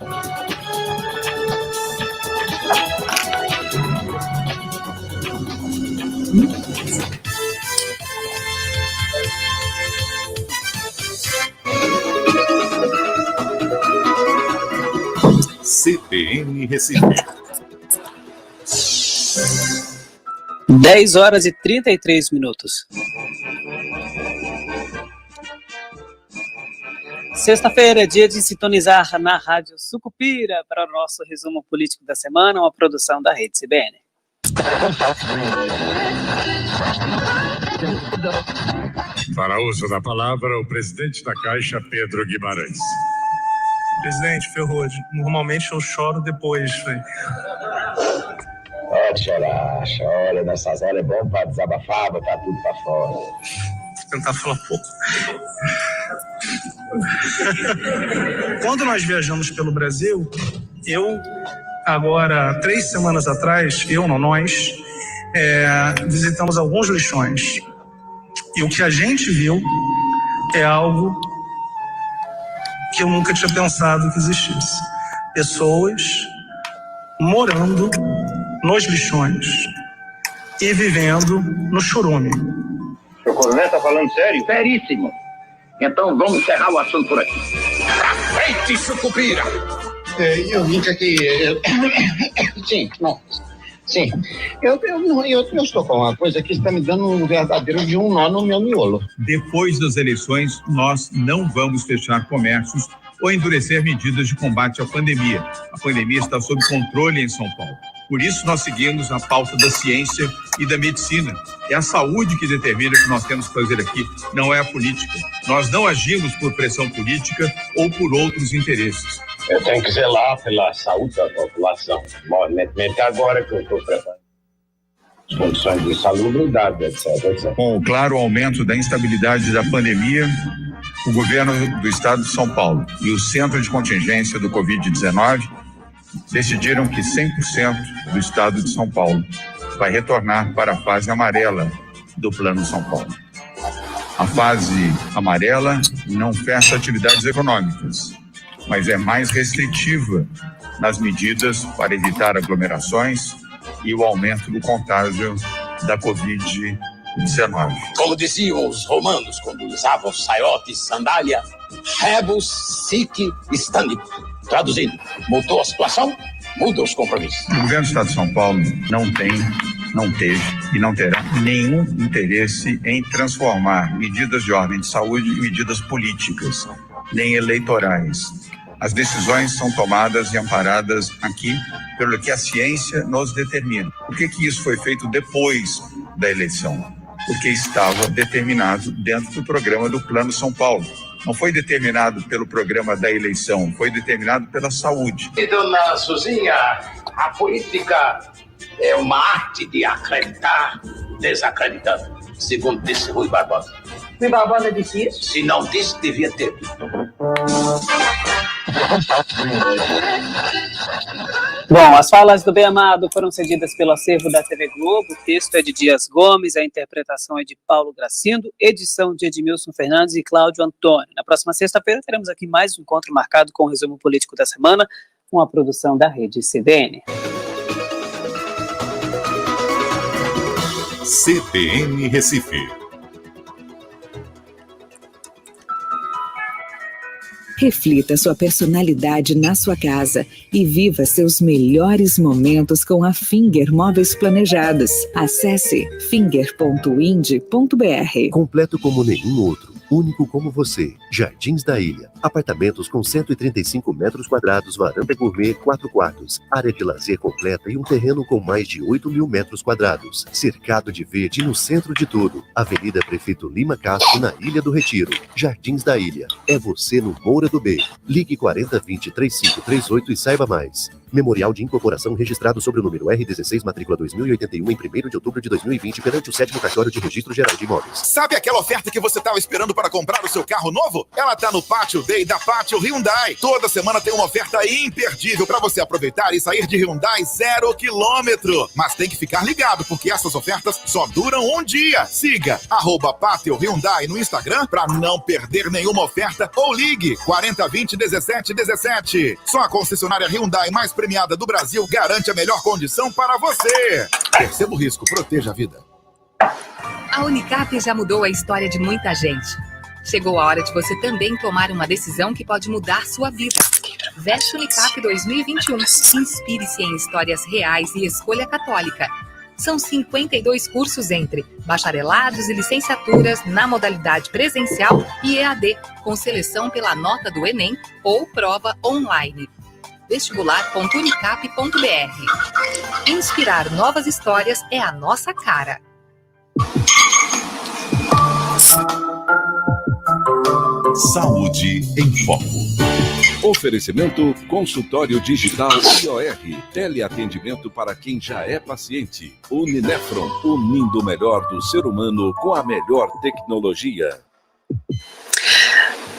CBN Recife. 10 horas e 33 minutos. Sexta-feira é dia de sintonizar na Rádio Sucupira para o nosso resumo político da semana, uma produção da Rede CBN. Para uso da palavra, o presidente da Caixa, Pedro Guimarães. Presidente, ferrou. Normalmente eu choro depois. Pode chorar, chora. Nessas horas é bom para desabafar, botar tudo para fora. Vou tentar falar pouco. Quando nós viajamos pelo Brasil, agora, 3 semanas atrás, nós visitamos alguns lixões. E o que a gente viu é algo que eu nunca tinha pensado que existisse. Pessoas morando nos lixões e vivendo no churume. O coronel está falando sério? Seríssimo. Então vamos encerrar o assunto por aqui. Pra frente, Sucupira! Eu vim aqui... Sim. Eu estou com uma coisa que está me dando um verdadeiro nó no meu miolo. Depois das eleições, nós não vamos fechar comércios ou endurecer medidas de combate à pandemia. A pandemia está sob controle em São Paulo. Por isso, nós seguimos a pauta da ciência e da medicina. É a saúde que determina o que nós temos que fazer aqui, não é a política. Nós não agimos por pressão política ou por outros interesses. Eu tenho que zelar pela saúde da população. Evidentemente, agora que eu estou preparando as condições de insalubridade, etc. Com o claro aumento da instabilidade da pandemia, o governo do estado de São Paulo e o Centro de Contingência do Covid-19 decidiram que 100% do estado de São Paulo vai retornar para a fase amarela do Plano São Paulo. A fase amarela não fecha atividades econômicas, mas é mais restritiva nas medidas para evitar aglomerações e o aumento do contágio da Covid-19. Como diziam os romanos quando usavam saiotes, sandália, rebus, sic, standi. Traduzindo, mudou a situação, muda os compromissos. O governo do estado de São Paulo não teve e não terá nenhum interesse em transformar medidas de ordem de saúde em medidas políticas, nem eleitorais. As decisões são tomadas e amparadas aqui pelo que a ciência nos determina. Por que isso foi feito depois da eleição? Porque estava determinado dentro do programa do Plano São Paulo. Não foi determinado pelo programa da eleição, foi determinado pela saúde. E, dona Suzinha, a política é uma arte de acreditar desacreditando, segundo disse Rui Barbosa. Rui Barbosa disse isso? Se não disse, devia ter. Bom, as falas do Bem Amado foram cedidas pelo acervo da TV Globo. O texto é de Dias Gomes, a interpretação é de Paulo Gracindo, edição de Edmilson Fernandes e Cláudio Antônio. Na próxima sexta-feira teremos aqui mais um encontro marcado com o resumo político da semana, uma produção da Rede CBN. CBN Recife. Reflita sua personalidade na sua casa e viva seus melhores momentos com a Finger Móveis Planejados. Acesse finger.ind.br. Completo como nenhum outro, único como você. Jardins da Ilha. Apartamentos com 135 metros quadrados, varanda gourmet, 4 quartos, área de lazer completa e um terreno com mais de 8 mil metros quadrados. Cercado de verde no centro de tudo. Avenida Prefeito Lima Castro, na Ilha do Retiro. Jardins da Ilha. É você no Moura do B. Ligue 4020-3538 e saiba mais. Memorial de incorporação registrado sobre o número R16, matrícula 2081, em 1º de outubro de 2020, perante o 7º Cartório de Registro Geral de Imóveis. Sabe aquela oferta que você estava esperando para comprar o seu carro novo? Ela tá no Pátio Day da Pátio Hyundai. Toda semana tem uma oferta imperdível para você aproveitar e sair de Hyundai 0 km. Mas tem que ficar ligado, porque essas ofertas só duram um dia. Siga @Pátio Hyundai no Instagram para não perder nenhuma oferta ou ligue 4020-1717. Só a concessionária Hyundai mais premiada do Brasil garante a melhor condição para você. Perceba o risco, proteja a vida. A Unicap já mudou a história de muita gente. Chegou a hora de você também tomar uma decisão que pode mudar sua vida. Veste Unicap 2021. Inspire-se em histórias reais e escolha católica. São 52 cursos entre bacharelados e licenciaturas na modalidade presencial e EAD, com seleção pela nota do Enem ou prova online. Vestibular.unicap.br. Inspirar novas histórias é a nossa cara. Saúde em Foco. Oferecimento Consultório Digital IOR. Teleatendimento para quem já é paciente. Uninefron, unindo o melhor do ser humano com a melhor tecnologia.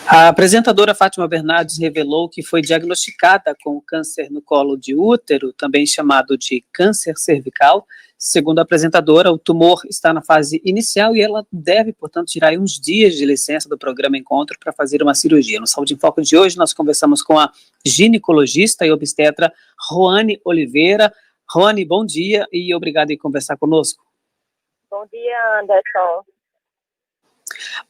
A apresentadora Fátima Bernardes revelou que foi diagnosticada com câncer no colo de útero, também chamado de câncer cervical. Segundo a apresentadora, o tumor está na fase inicial e ela deve, portanto, tirar aí uns dias de licença do programa Encontro para fazer uma cirurgia. No Saúde em Foco de hoje, nós conversamos com a ginecologista e obstetra Roane Oliveira. Roane, bom dia e obrigado em conversar conosco. Bom dia, Anderson.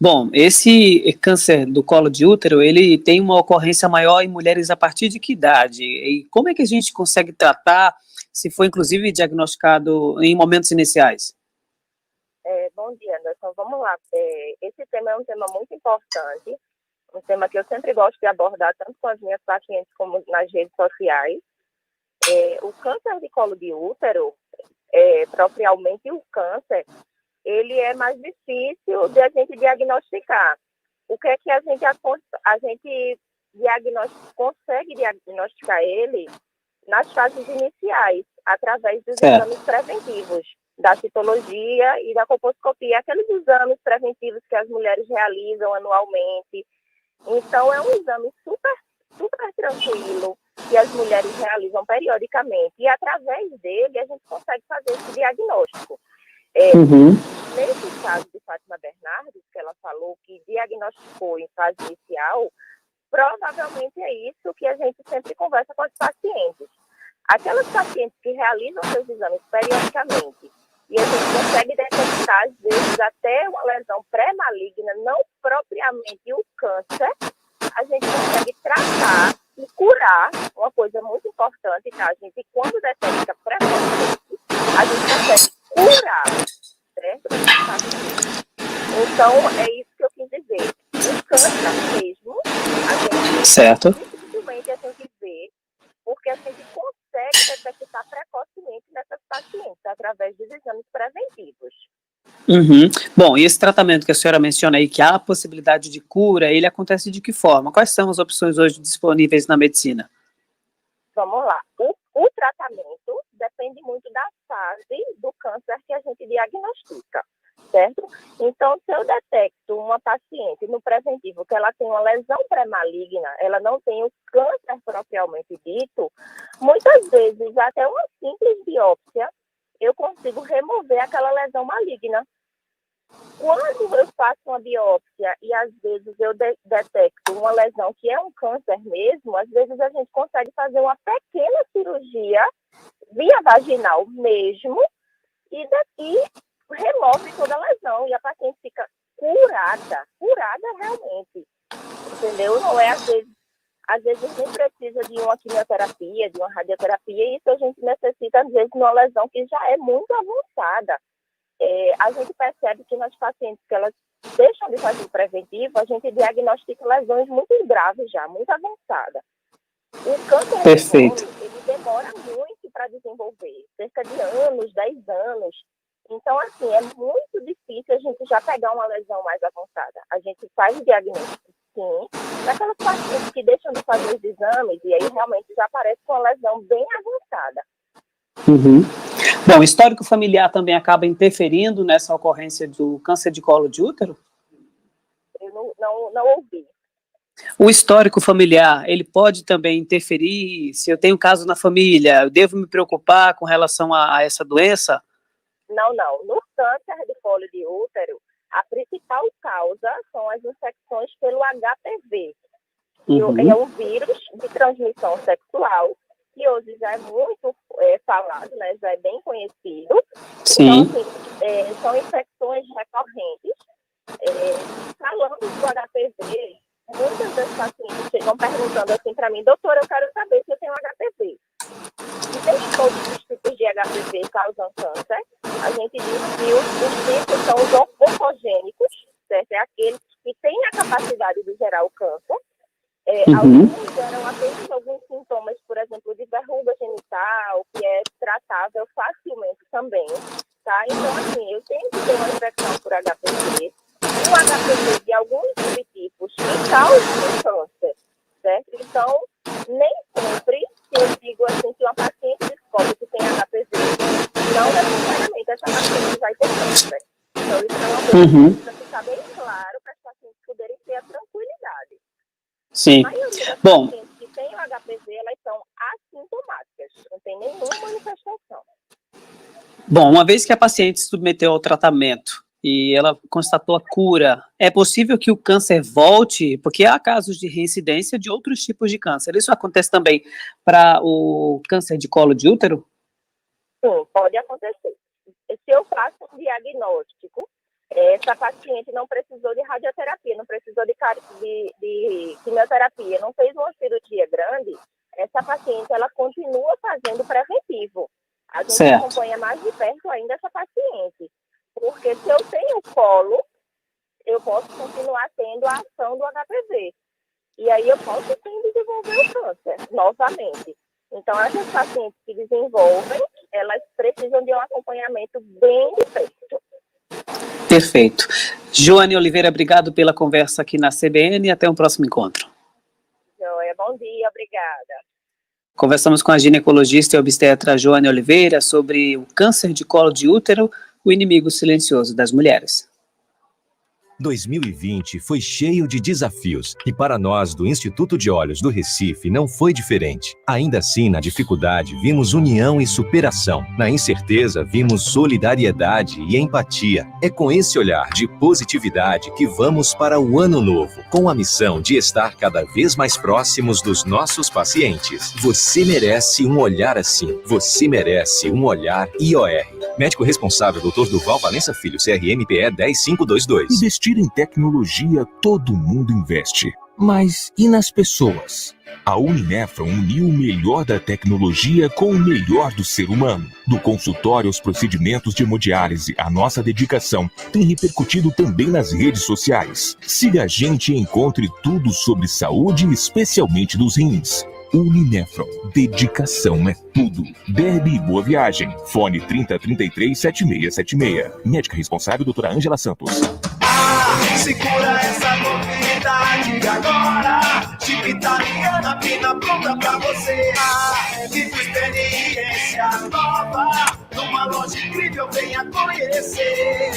Bom, esse câncer do colo de útero, ele tem uma ocorrência maior em mulheres a partir de que idade? E como é que a gente consegue tratar, se for inclusive diagnosticado em momentos iniciais? Bom dia, Anderson. Vamos lá. Esse tema é um tema muito importante, um tema que eu sempre gosto de abordar, tanto com as minhas pacientes como nas redes sociais. O câncer de colo de útero, propriamente o câncer, ele é mais difícil de a gente diagnosticar. O que é que a gente consegue diagnosticar ele nas fases iniciais, através dos exames preventivos, da citologia e da colposcopia, aqueles exames preventivos que as mulheres realizam anualmente. Então, é um exame super tranquilo, que as mulheres realizam periodicamente, e através dele a gente consegue fazer esse diagnóstico. Nesse caso de Fátima Bernardes, que ela falou que diagnosticou em fase inicial, provavelmente é isso que a gente sempre conversa com as pacientes. Aquelas pacientes que realizam seus exames periodicamente e a gente consegue detectar, às vezes, até uma lesão pré-maligna, não propriamente o câncer, a gente consegue tratar e curar, uma coisa muito importante, tá? A gente, quando detecta precocemente, a gente consegue curar, certo? Então, é isso que eu quis dizer. O câncer mesmo, a gente dificilmente a gente vê, porque a gente consegue detectar precocemente nessas pacientes, através dos exames preventivos. Bom, e esse tratamento que a senhora menciona aí, que há a possibilidade de cura, ele acontece de que forma? Quais são as opções hoje disponíveis na medicina? Vamos lá. O tratamento depende muito da fase do câncer que a gente diagnostica, certo? Então, se eu detecto uma paciente no preventivo que ela tem uma lesão pré-maligna, ela não tem o câncer propriamente dito, muitas vezes até uma simples biópsia eu consigo remover aquela lesão maligna. Quando eu faço uma biópsia e às vezes eu detecto uma lesão que é um câncer mesmo, às vezes a gente consegue fazer uma pequena cirurgia via vaginal mesmo e remove toda a lesão e a paciente fica curada realmente, entendeu? Não é às vezes nem precisa de uma quimioterapia, de uma radioterapia, e isso a gente necessita às vezes de uma lesão que já é muito avançada. A gente percebe que nas pacientes que elas deixam de fazer o preventivo, a gente diagnostica lesões muito graves já, muito avançadas. O câncer ele demora muito para desenvolver, cerca de anos, 10 anos. Então, assim, é muito difícil a gente já pegar uma lesão mais avançada. A gente faz o diagnóstico, sim, naquelas pacientes que deixam de fazer os exames e aí realmente já aparece com uma lesão bem avançada. Bom, o histórico familiar também acaba interferindo nessa ocorrência do câncer de colo de útero? Eu não ouvi. O histórico familiar, ele pode também interferir? Se eu tenho um caso na família, eu devo me preocupar com relação a essa doença? Não. No câncer de colo de útero, a principal causa são as infecções pelo HPV. É um vírus de transmissão sexual, que hoje já é muito falado, né? Já é bem conhecido. Sim. Então, assim, são infecções recorrentes. Falando do HPV, muitas das pacientes chegam perguntando assim para mim: doutora, eu quero saber se eu tenho HPV. E tem todos os tipos de HPV causam câncer. A gente diz que os tipos são os oncogênicos, certo? É aqueles que têm a capacidade de gerar o câncer. Alguns geram apenas alguns sintomas, por exemplo, de verruga genital, que é tratável facilmente também, tá? Então, assim, eu tenho que ter uma infecção por HPV, um HPV de alguns subtipos que causam câncer, certo? Então, nem sempre, se eu digo assim, que uma paciente descobre que tem HPV, não necessariamente essa paciente vai ter câncer. Então, isso é uma coisa que precisa ficar bem claro para as pacientes poderem ter a tranquilidade. Sim. A maioria das Bom, pacientes que têm o HPV, elas são assintomáticas, não tem nenhuma manifestação. bom, uma vez que a paciente se submeteu ao tratamento e ela constatou a cura, é possível que o câncer volte? Porque há casos de reincidência de outros tipos de câncer. Isso acontece também para o câncer de colo de útero? Sim, pode acontecer. Se eu faço um diagnóstico, essa paciente não precisou de radioterapia, não precisou de quimioterapia, não fez uma cirurgia grande, essa paciente ela continua fazendo preventivo. A gente acompanha mais de perto ainda essa paciente, porque se eu tenho colo, eu posso continuar tendo a ação do HPV. E aí eu posso sim desenvolver o câncer novamente. Então, essas pacientes que desenvolvem, elas precisam de um acompanhamento bem de perto. Perfeito. Joane Oliveira, obrigado pela conversa aqui na CBN e até um próximo encontro. Joia, bom dia, obrigada. Conversamos com a ginecologista e obstetra Joane Oliveira sobre o câncer de colo de útero, o inimigo silencioso das mulheres. 2020 foi cheio de desafios e para nós do Instituto de Olhos do Recife não foi diferente. Ainda assim, na dificuldade, vimos união e superação. Na incerteza, vimos solidariedade e empatia. É com esse olhar de positividade que vamos para o ano novo, com a missão de estar cada vez mais próximos dos nossos pacientes. Você merece um olhar assim. Você merece um olhar IOR. Médico responsável, Dr. Durval Valença Filho, CRMPE 10522. Investir em tecnologia, todo mundo investe. Mas e nas pessoas? A Uninefron uniu o melhor da tecnologia com o melhor do ser humano. Do consultório aos procedimentos de hemodiálise, a nossa dedicação tem repercutido também nas redes sociais. Siga a gente e encontre tudo sobre saúde, especialmente dos rins. Uninefron, dedicação é tudo. Derby e boa viagem. Fone 3033-7676. Médica responsável, doutora Ângela Santos. Segura essa novidade agora. Chip italiana, pina pronta pra você. Viva experiência nova. Numa loja incrível, venha conhecer.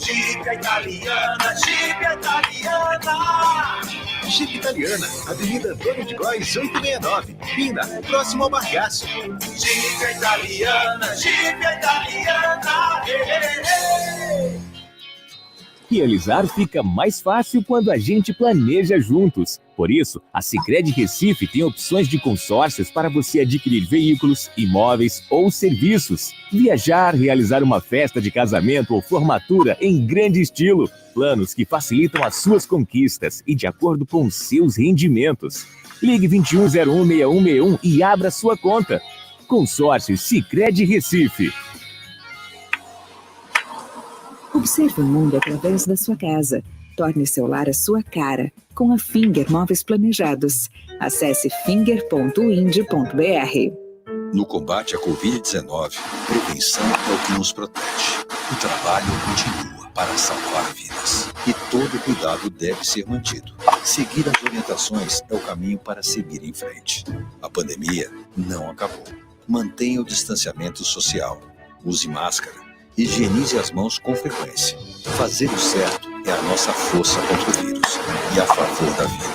Chip italiana, Chip italiana. Chip Italiana, Avenida Antônio de Góes, 869, Pina, próximo ao Bargaço. Chip italiana, Chip italiana. Realizar fica mais fácil quando a gente planeja juntos. Por isso, a Sicredi Recife tem opções de consórcios para você adquirir veículos, imóveis ou serviços. Viajar, realizar uma festa de casamento ou formatura em grande estilo. Planos que facilitam as suas conquistas e de acordo com os seus rendimentos. Ligue 2101-6161 e abra sua conta. Consórcio Sicredi Recife. Observe o mundo através da sua casa. Torne seu lar a sua cara, com a Finger Móveis Planejados. Acesse finger.ind.br. No combate à Covid-19, prevenção é o que nos protege. O trabalho continua para salvar vidas. E todo cuidado deve ser mantido. Seguir as orientações é o caminho para seguir em frente. A pandemia não acabou. Mantenha o distanciamento social. Use máscara. Higienize as mãos com frequência. Fazer o certo é a nossa força contra o vírus e a favor da vida.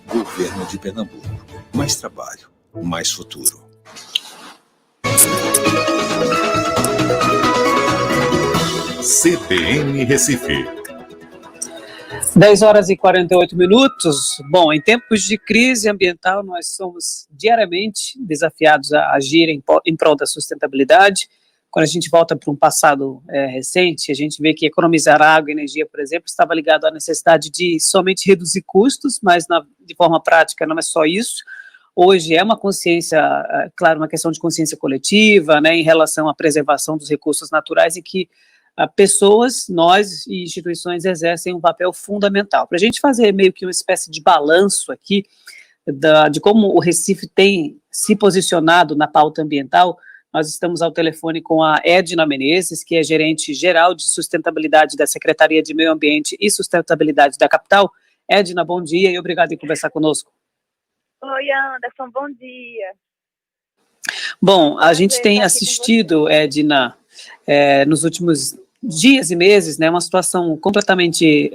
Governo de Pernambuco. Mais trabalho, mais futuro. CBN Recife. 10 horas e 48 minutos. Bom, em tempos de crise ambiental, nós somos diariamente desafiados a agir em prol da sustentabilidade. Quando a gente volta para um passado recente, a gente vê que economizar água e energia, por exemplo, estava ligado à necessidade de somente reduzir custos, mas de forma prática não é só isso. hoje é uma consciência, claro, uma questão de consciência coletiva, né, em relação à preservação dos recursos naturais, e que pessoas, nós e instituições exercem um papel fundamental. Para a gente fazer meio que uma espécie de balanço aqui de como o Recife tem se posicionado na pauta ambiental, nós estamos ao telefone com a Edna Menezes, que é gerente geral de sustentabilidade da Secretaria de Meio Ambiente e Sustentabilidade da capital. Edna, bom dia e obrigado por conversar conosco. Oi, Anderson, bom dia. Bom, a gente tem assistido, Edna, nos últimos dias e meses, né, uma situação completamente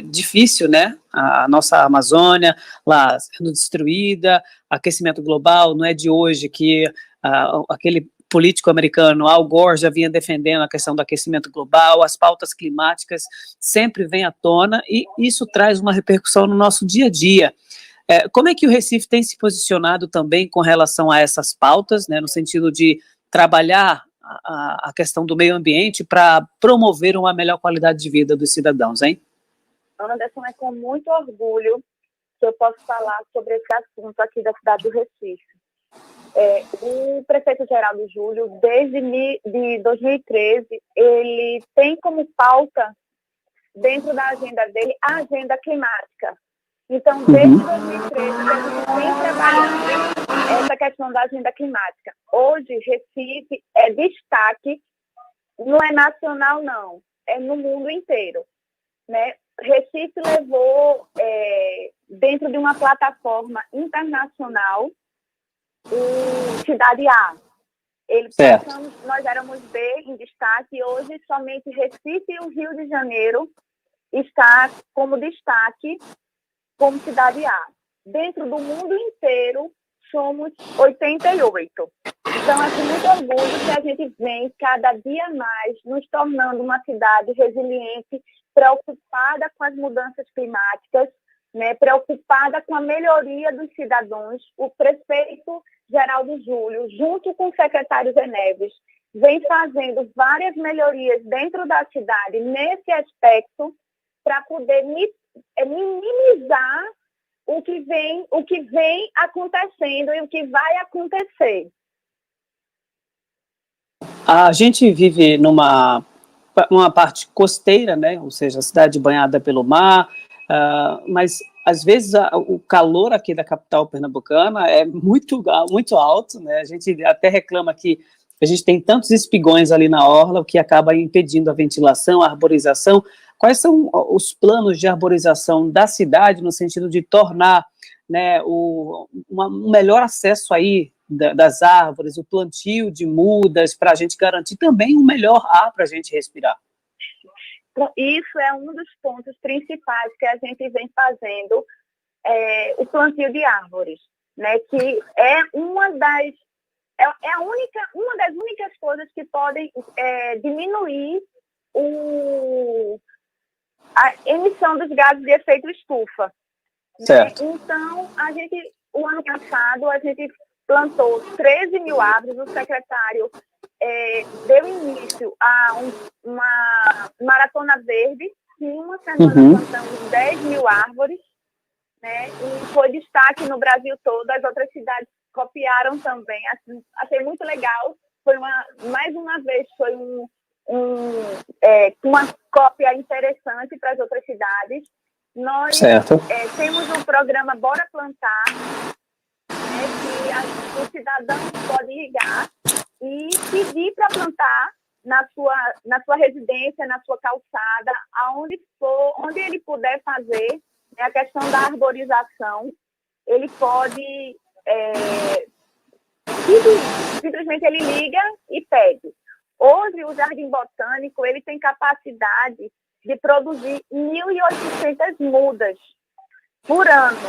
difícil, né, a nossa Amazônia lá sendo destruída, aquecimento global, não é de hoje que aquele político americano, Al Gore, já vinha defendendo a questão do aquecimento global, as pautas climáticas sempre vêm à tona, e isso traz uma repercussão no nosso dia a dia. Como é que o Recife tem se posicionado também com relação a essas pautas, né, no sentido de trabalhar a questão do meio ambiente para promover uma melhor qualidade de vida dos cidadãos, hein? Anderson, é com muito orgulho que eu posso falar sobre esse assunto aqui da cidade do Recife. O prefeito Geraldo Júlio, desde 2013, ele tem como pauta, dentro da agenda dele, a agenda climática. Então, desde 2013, a gente vem trabalhando essa questão da agenda climática. Hoje, Recife é destaque, não é nacional, não, é no mundo inteiro, né? Recife levou, dentro de uma plataforma internacional, o Cidade A. Nós éramos B em destaque, e hoje somente Recife e o Rio de Janeiro está como destaque como Cidade A. Dentro do mundo inteiro, somos 88. Então, é com muito orgulho que a gente vem cada dia mais nos tornando uma cidade resiliente, preocupada com as mudanças climáticas, né, preocupada com a melhoria dos cidadãos. O prefeito Geraldo Júlio, junto com o secretário Zé Neves, vem fazendo várias melhorias dentro da cidade nesse aspecto para poder minimizar o que vem acontecendo e o que vai acontecer. A gente vive numa parte costeira, né, ou seja, a cidade banhada pelo mar, mas às vezes o calor aqui da capital pernambucana é muito alto, né? A gente até reclama que a gente tem tantos espigões ali na orla, o que acaba impedindo a ventilação, a arborização. Quais são os planos de arborização da cidade no sentido de tornar, né, um melhor acesso aí das árvores, o plantio de mudas, para a gente garantir também um melhor ar para a gente respirar? Isso é um dos pontos principais que a gente vem fazendo, o plantio de árvores, né, que é uma das únicas coisas que podem diminuir a emissão dos gases de efeito estufa. Certo. Né? Então, o ano passado, a gente plantou 13 mil árvores. O secretário deu início a uma maratona verde. Em uma semana plantamos 10 mil árvores, né? E foi destaque no Brasil todo. As outras cidades copiaram também. Assim, achei muito legal. Mais uma vez, foi uma cópia interessante para as outras cidades. Nós temos um programa Bora Plantar, né, que o cidadão pode ligar e pedir para plantar na sua residência, na sua calçada, onde ele puder fazer, né, a questão da arborização. Ele pode simplesmente ele liga e pede. Hoje, o Jardim Botânico ele tem capacidade de produzir 1.800 mudas por ano,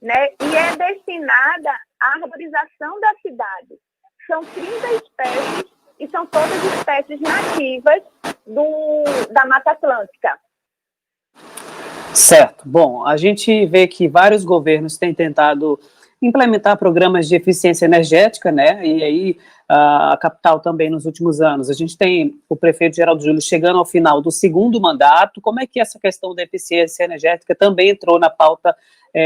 né? E é destinada à arborização da cidade. São 30 espécies e são todas espécies nativas da Mata Atlântica. Certo. Bom, a gente vê que vários governos têm tentado implementar programas de eficiência energética, né? E aí a capital também nos últimos anos. A gente tem o prefeito Geraldo Júlio chegando ao final do segundo mandato. Como é que essa questão da eficiência energética também entrou na pauta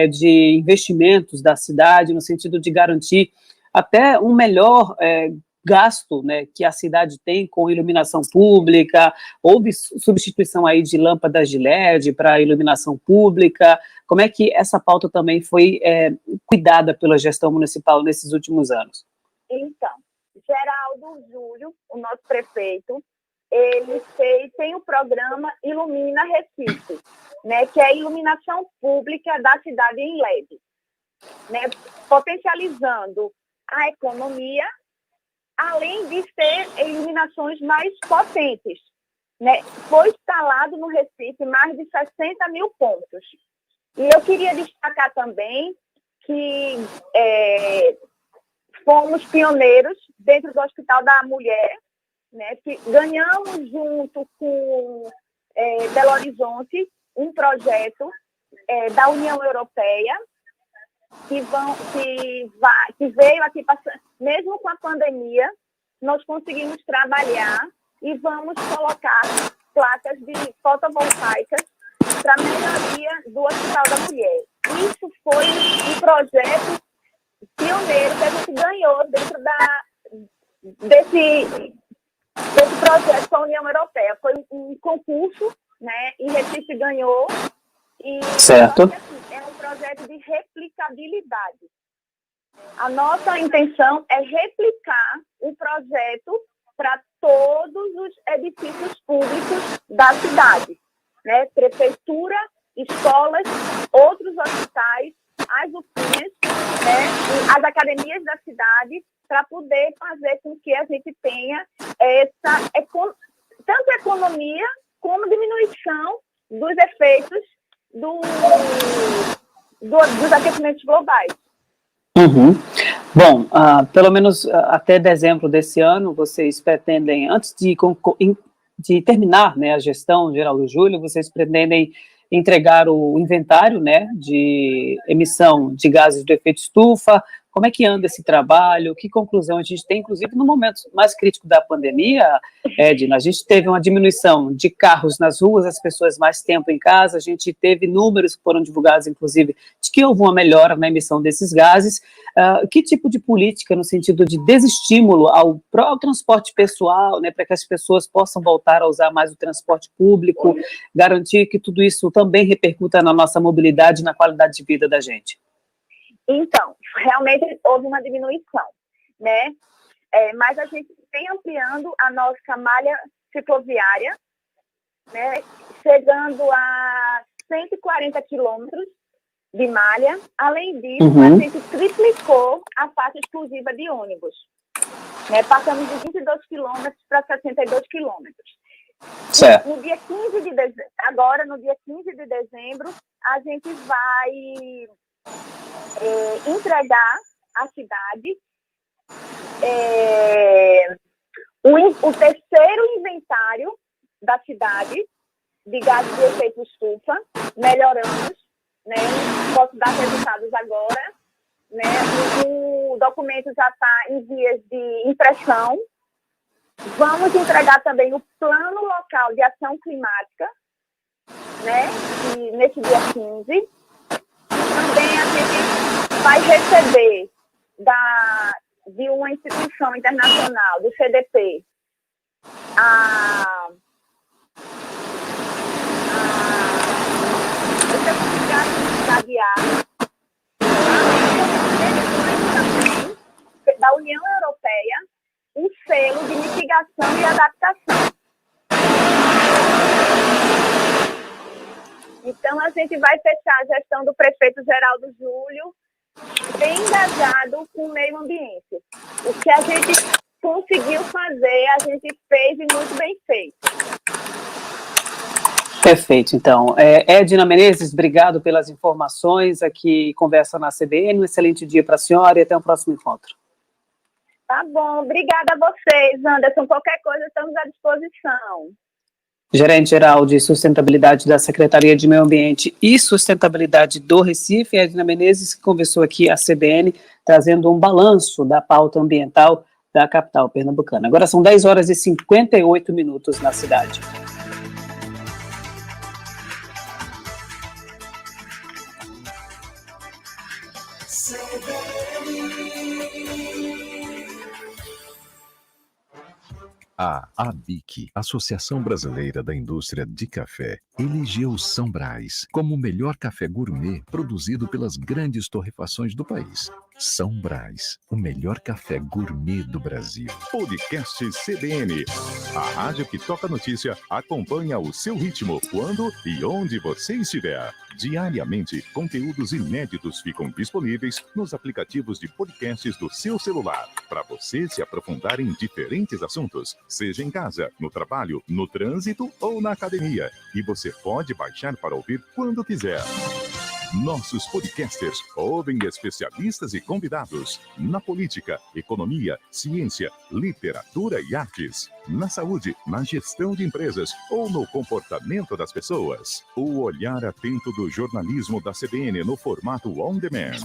de investimentos da cidade, no sentido de garantir até um melhor gasto, né, que a cidade tem com iluminação pública? Houve substituição aí de lâmpadas de LED para iluminação pública? Como é que essa pauta também foi cuidada pela gestão municipal nesses últimos anos? Então, Geraldo Júlio, o nosso prefeito, ele tem o programa Ilumina Recife, né, que é a iluminação pública da cidade em LED, né, potencializando a economia, além de ter iluminações mais potentes, né? Foi instalado no Recife mais de 60 mil pontos. E eu queria destacar também que fomos pioneiros dentro do Hospital da Mulher, né? Que ganhamos junto com Belo Horizonte um projeto da União Europeia que veio aqui, mesmo com a pandemia, nós conseguimos trabalhar e vamos colocar placas de fotovoltaicas para a melhoria do Hospital da Mulher. Isso foi um projeto pioneiro que a gente ganhou dentro desse projeto com a União Europeia. Foi um concurso, né, e Recife ganhou. E certo. É um projeto de replicabilidade. A nossa intenção é replicar o projeto para todos os edifícios públicos da cidade, né? Prefeitura, escolas, outros hospitais, as UPINhas, né? E as academias da cidade, para poder fazer com que a gente tenha tanto economia como diminuição dos efeitos dos aquecimentos globais. Uhum. Bom, pelo menos até dezembro desse ano, vocês pretendem, antes de terminar, né, a gestão Geraldo Júlio, vocês pretendem entregar o inventário, né, de emissão de gases do efeito estufa. Como é que anda esse trabalho? Que conclusão a gente tem, inclusive, no momento mais crítico da pandemia, Edna? A gente teve uma diminuição de carros nas ruas, as pessoas mais tempo em casa, a gente teve números que foram divulgados, inclusive, de que houve uma melhora na emissão desses gases. Que tipo de política, no sentido de desestímulo ao transporte pessoal, né, para que as pessoas possam voltar a usar mais o transporte público, garantir que tudo isso também repercuta na nossa mobilidade e na qualidade de vida da gente? Então, realmente houve uma diminuição, né? Mas a gente vem ampliando a nossa malha cicloviária, né? Chegando a 140 quilômetros de malha. Além disso, a gente triplicou a faixa exclusiva de ônibus, né? Passamos de 22 quilômetros para 62 quilômetros. Certo. No dia 15 de dezembro, agora, no dia 15 de dezembro, a gente vai entregar à cidade o terceiro inventário da cidade de gases de efeito estufa. Melhoramos, né? Posso dar resultados agora, né? O documento já está em vias de impressão. Vamos entregar também o plano local de ação climática, né? E nesse dia 15. Também a gente vai receber de uma instituição internacional, do CDP, o certificado de água, da União Europeia, um selo de mitigação e adaptação. Então, a gente vai fechar a gestão do prefeito Geraldo Júlio bem engajado com o meio ambiente. O que a gente conseguiu fazer, a gente fez e muito bem feito. Perfeito, então. Edna Menezes, obrigado pelas informações aqui, conversa na CBN. Um excelente dia para a senhora e até o próximo encontro. Tá bom, obrigada a vocês, Anderson. Qualquer coisa, estamos à disposição. gerente-geral de sustentabilidade da Secretaria de Meio Ambiente e Sustentabilidade do Recife, Edna Menezes, que conversou aqui à CBN, trazendo um balanço da pauta ambiental da capital pernambucana. Agora são 10 horas e 58 minutos na cidade. A ABIC, Associação Brasileira da Indústria de Café, elegeu São Brás como o melhor café gourmet produzido pelas grandes torrefações do país. São Brás, o melhor café gourmet do Brasil. Podcast CBN. A rádio que toca notícia acompanha o seu ritmo, quando e onde você estiver. Diariamente, conteúdos inéditos ficam disponíveis nos aplicativos de podcasts do seu celular, para você se aprofundar em diferentes assuntos, seja em casa, no trabalho, no trânsito ou na academia. E você pode baixar para ouvir quando quiser. Nossos podcasters ouvem especialistas e convidados na política, economia, ciência, literatura e artes, na saúde, na gestão de empresas ou no comportamento das pessoas. O olhar atento do jornalismo da CBN no formato on demand.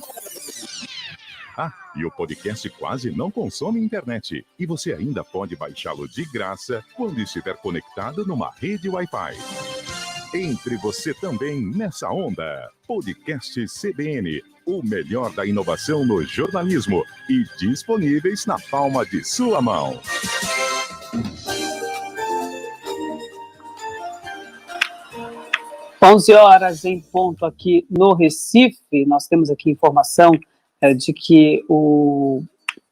Ah, e o podcast quase não consome internet, e você ainda pode baixá-lo de graça quando estiver conectado numa rede Wi-Fi. Entre você também nessa onda. Podcast CBN, o melhor da inovação no jornalismo, e disponíveis na palma de sua mão. Onze horas em ponto aqui no Recife. Nós temos aqui informação de que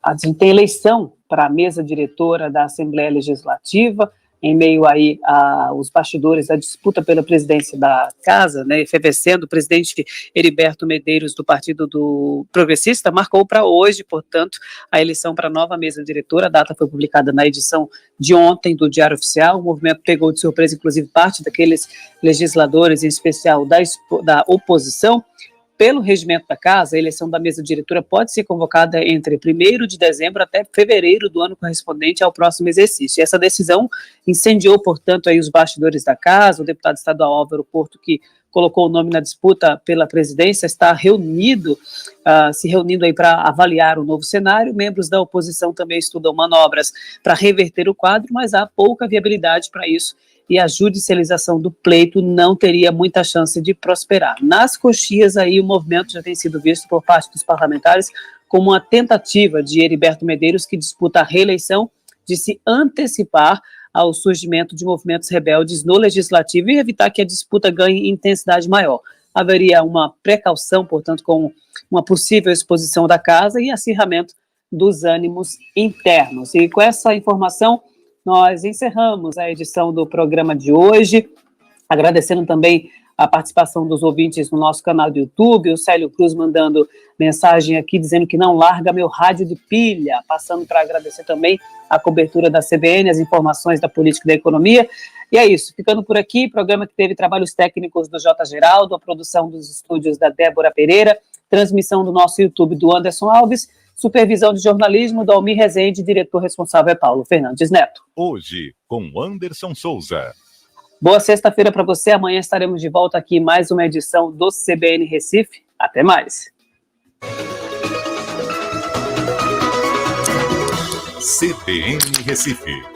a gente tem eleição para a mesa diretora da Assembleia Legislativa, em meio aí aos bastidores da disputa pela presidência da casa, né, efervescendo. O presidente Heriberto Medeiros, do Partido do Progressista, marcou para hoje, portanto, a eleição para a nova mesa diretora. A data foi publicada na edição de ontem do Diário Oficial. O movimento pegou de surpresa, inclusive, parte daqueles legisladores, em especial da oposição. Pelo regimento da casa, a eleição da mesa diretora pode ser convocada entre 1º de dezembro até fevereiro do ano correspondente ao próximo exercício. E essa decisão incendiou, portanto, aí os bastidores da casa. O deputado estadual Álvaro Porto, que colocou o nome na disputa pela presidência, está se reunindo aí para avaliar o novo cenário. Membros da oposição também estudam manobras para reverter o quadro, mas há pouca viabilidade para isso, e a judicialização do pleito não teria muita chance de prosperar. Nas coxias, aí, o movimento já tem sido visto por parte dos parlamentares como uma tentativa de Heriberto Medeiros, que disputa a reeleição, de se antecipar ao surgimento de movimentos rebeldes no Legislativo e evitar que a disputa ganhe intensidade maior. Haveria uma precaução, portanto, com uma possível exposição da casa e acirramento dos ânimos internos. E com essa informação, nós encerramos a edição do programa de hoje, agradecendo também a participação dos ouvintes no nosso canal do YouTube, o Célio Cruz mandando mensagem aqui dizendo que não larga meu rádio de pilha, passando para agradecer também a cobertura da CBN, as informações da política e da economia. E é isso, ficando por aqui, programa que teve trabalhos técnicos do J. Geraldo, a produção dos estúdios da Débora Pereira, transmissão do nosso YouTube do Anderson Alves, supervisão de jornalismo do Almir Rezende, diretor responsável é Paulo Fernandes Neto. Hoje, com Anderson Souza. Boa sexta-feira para você, amanhã estaremos de volta aqui em mais uma edição do CBN Recife. Até mais. CBN Recife.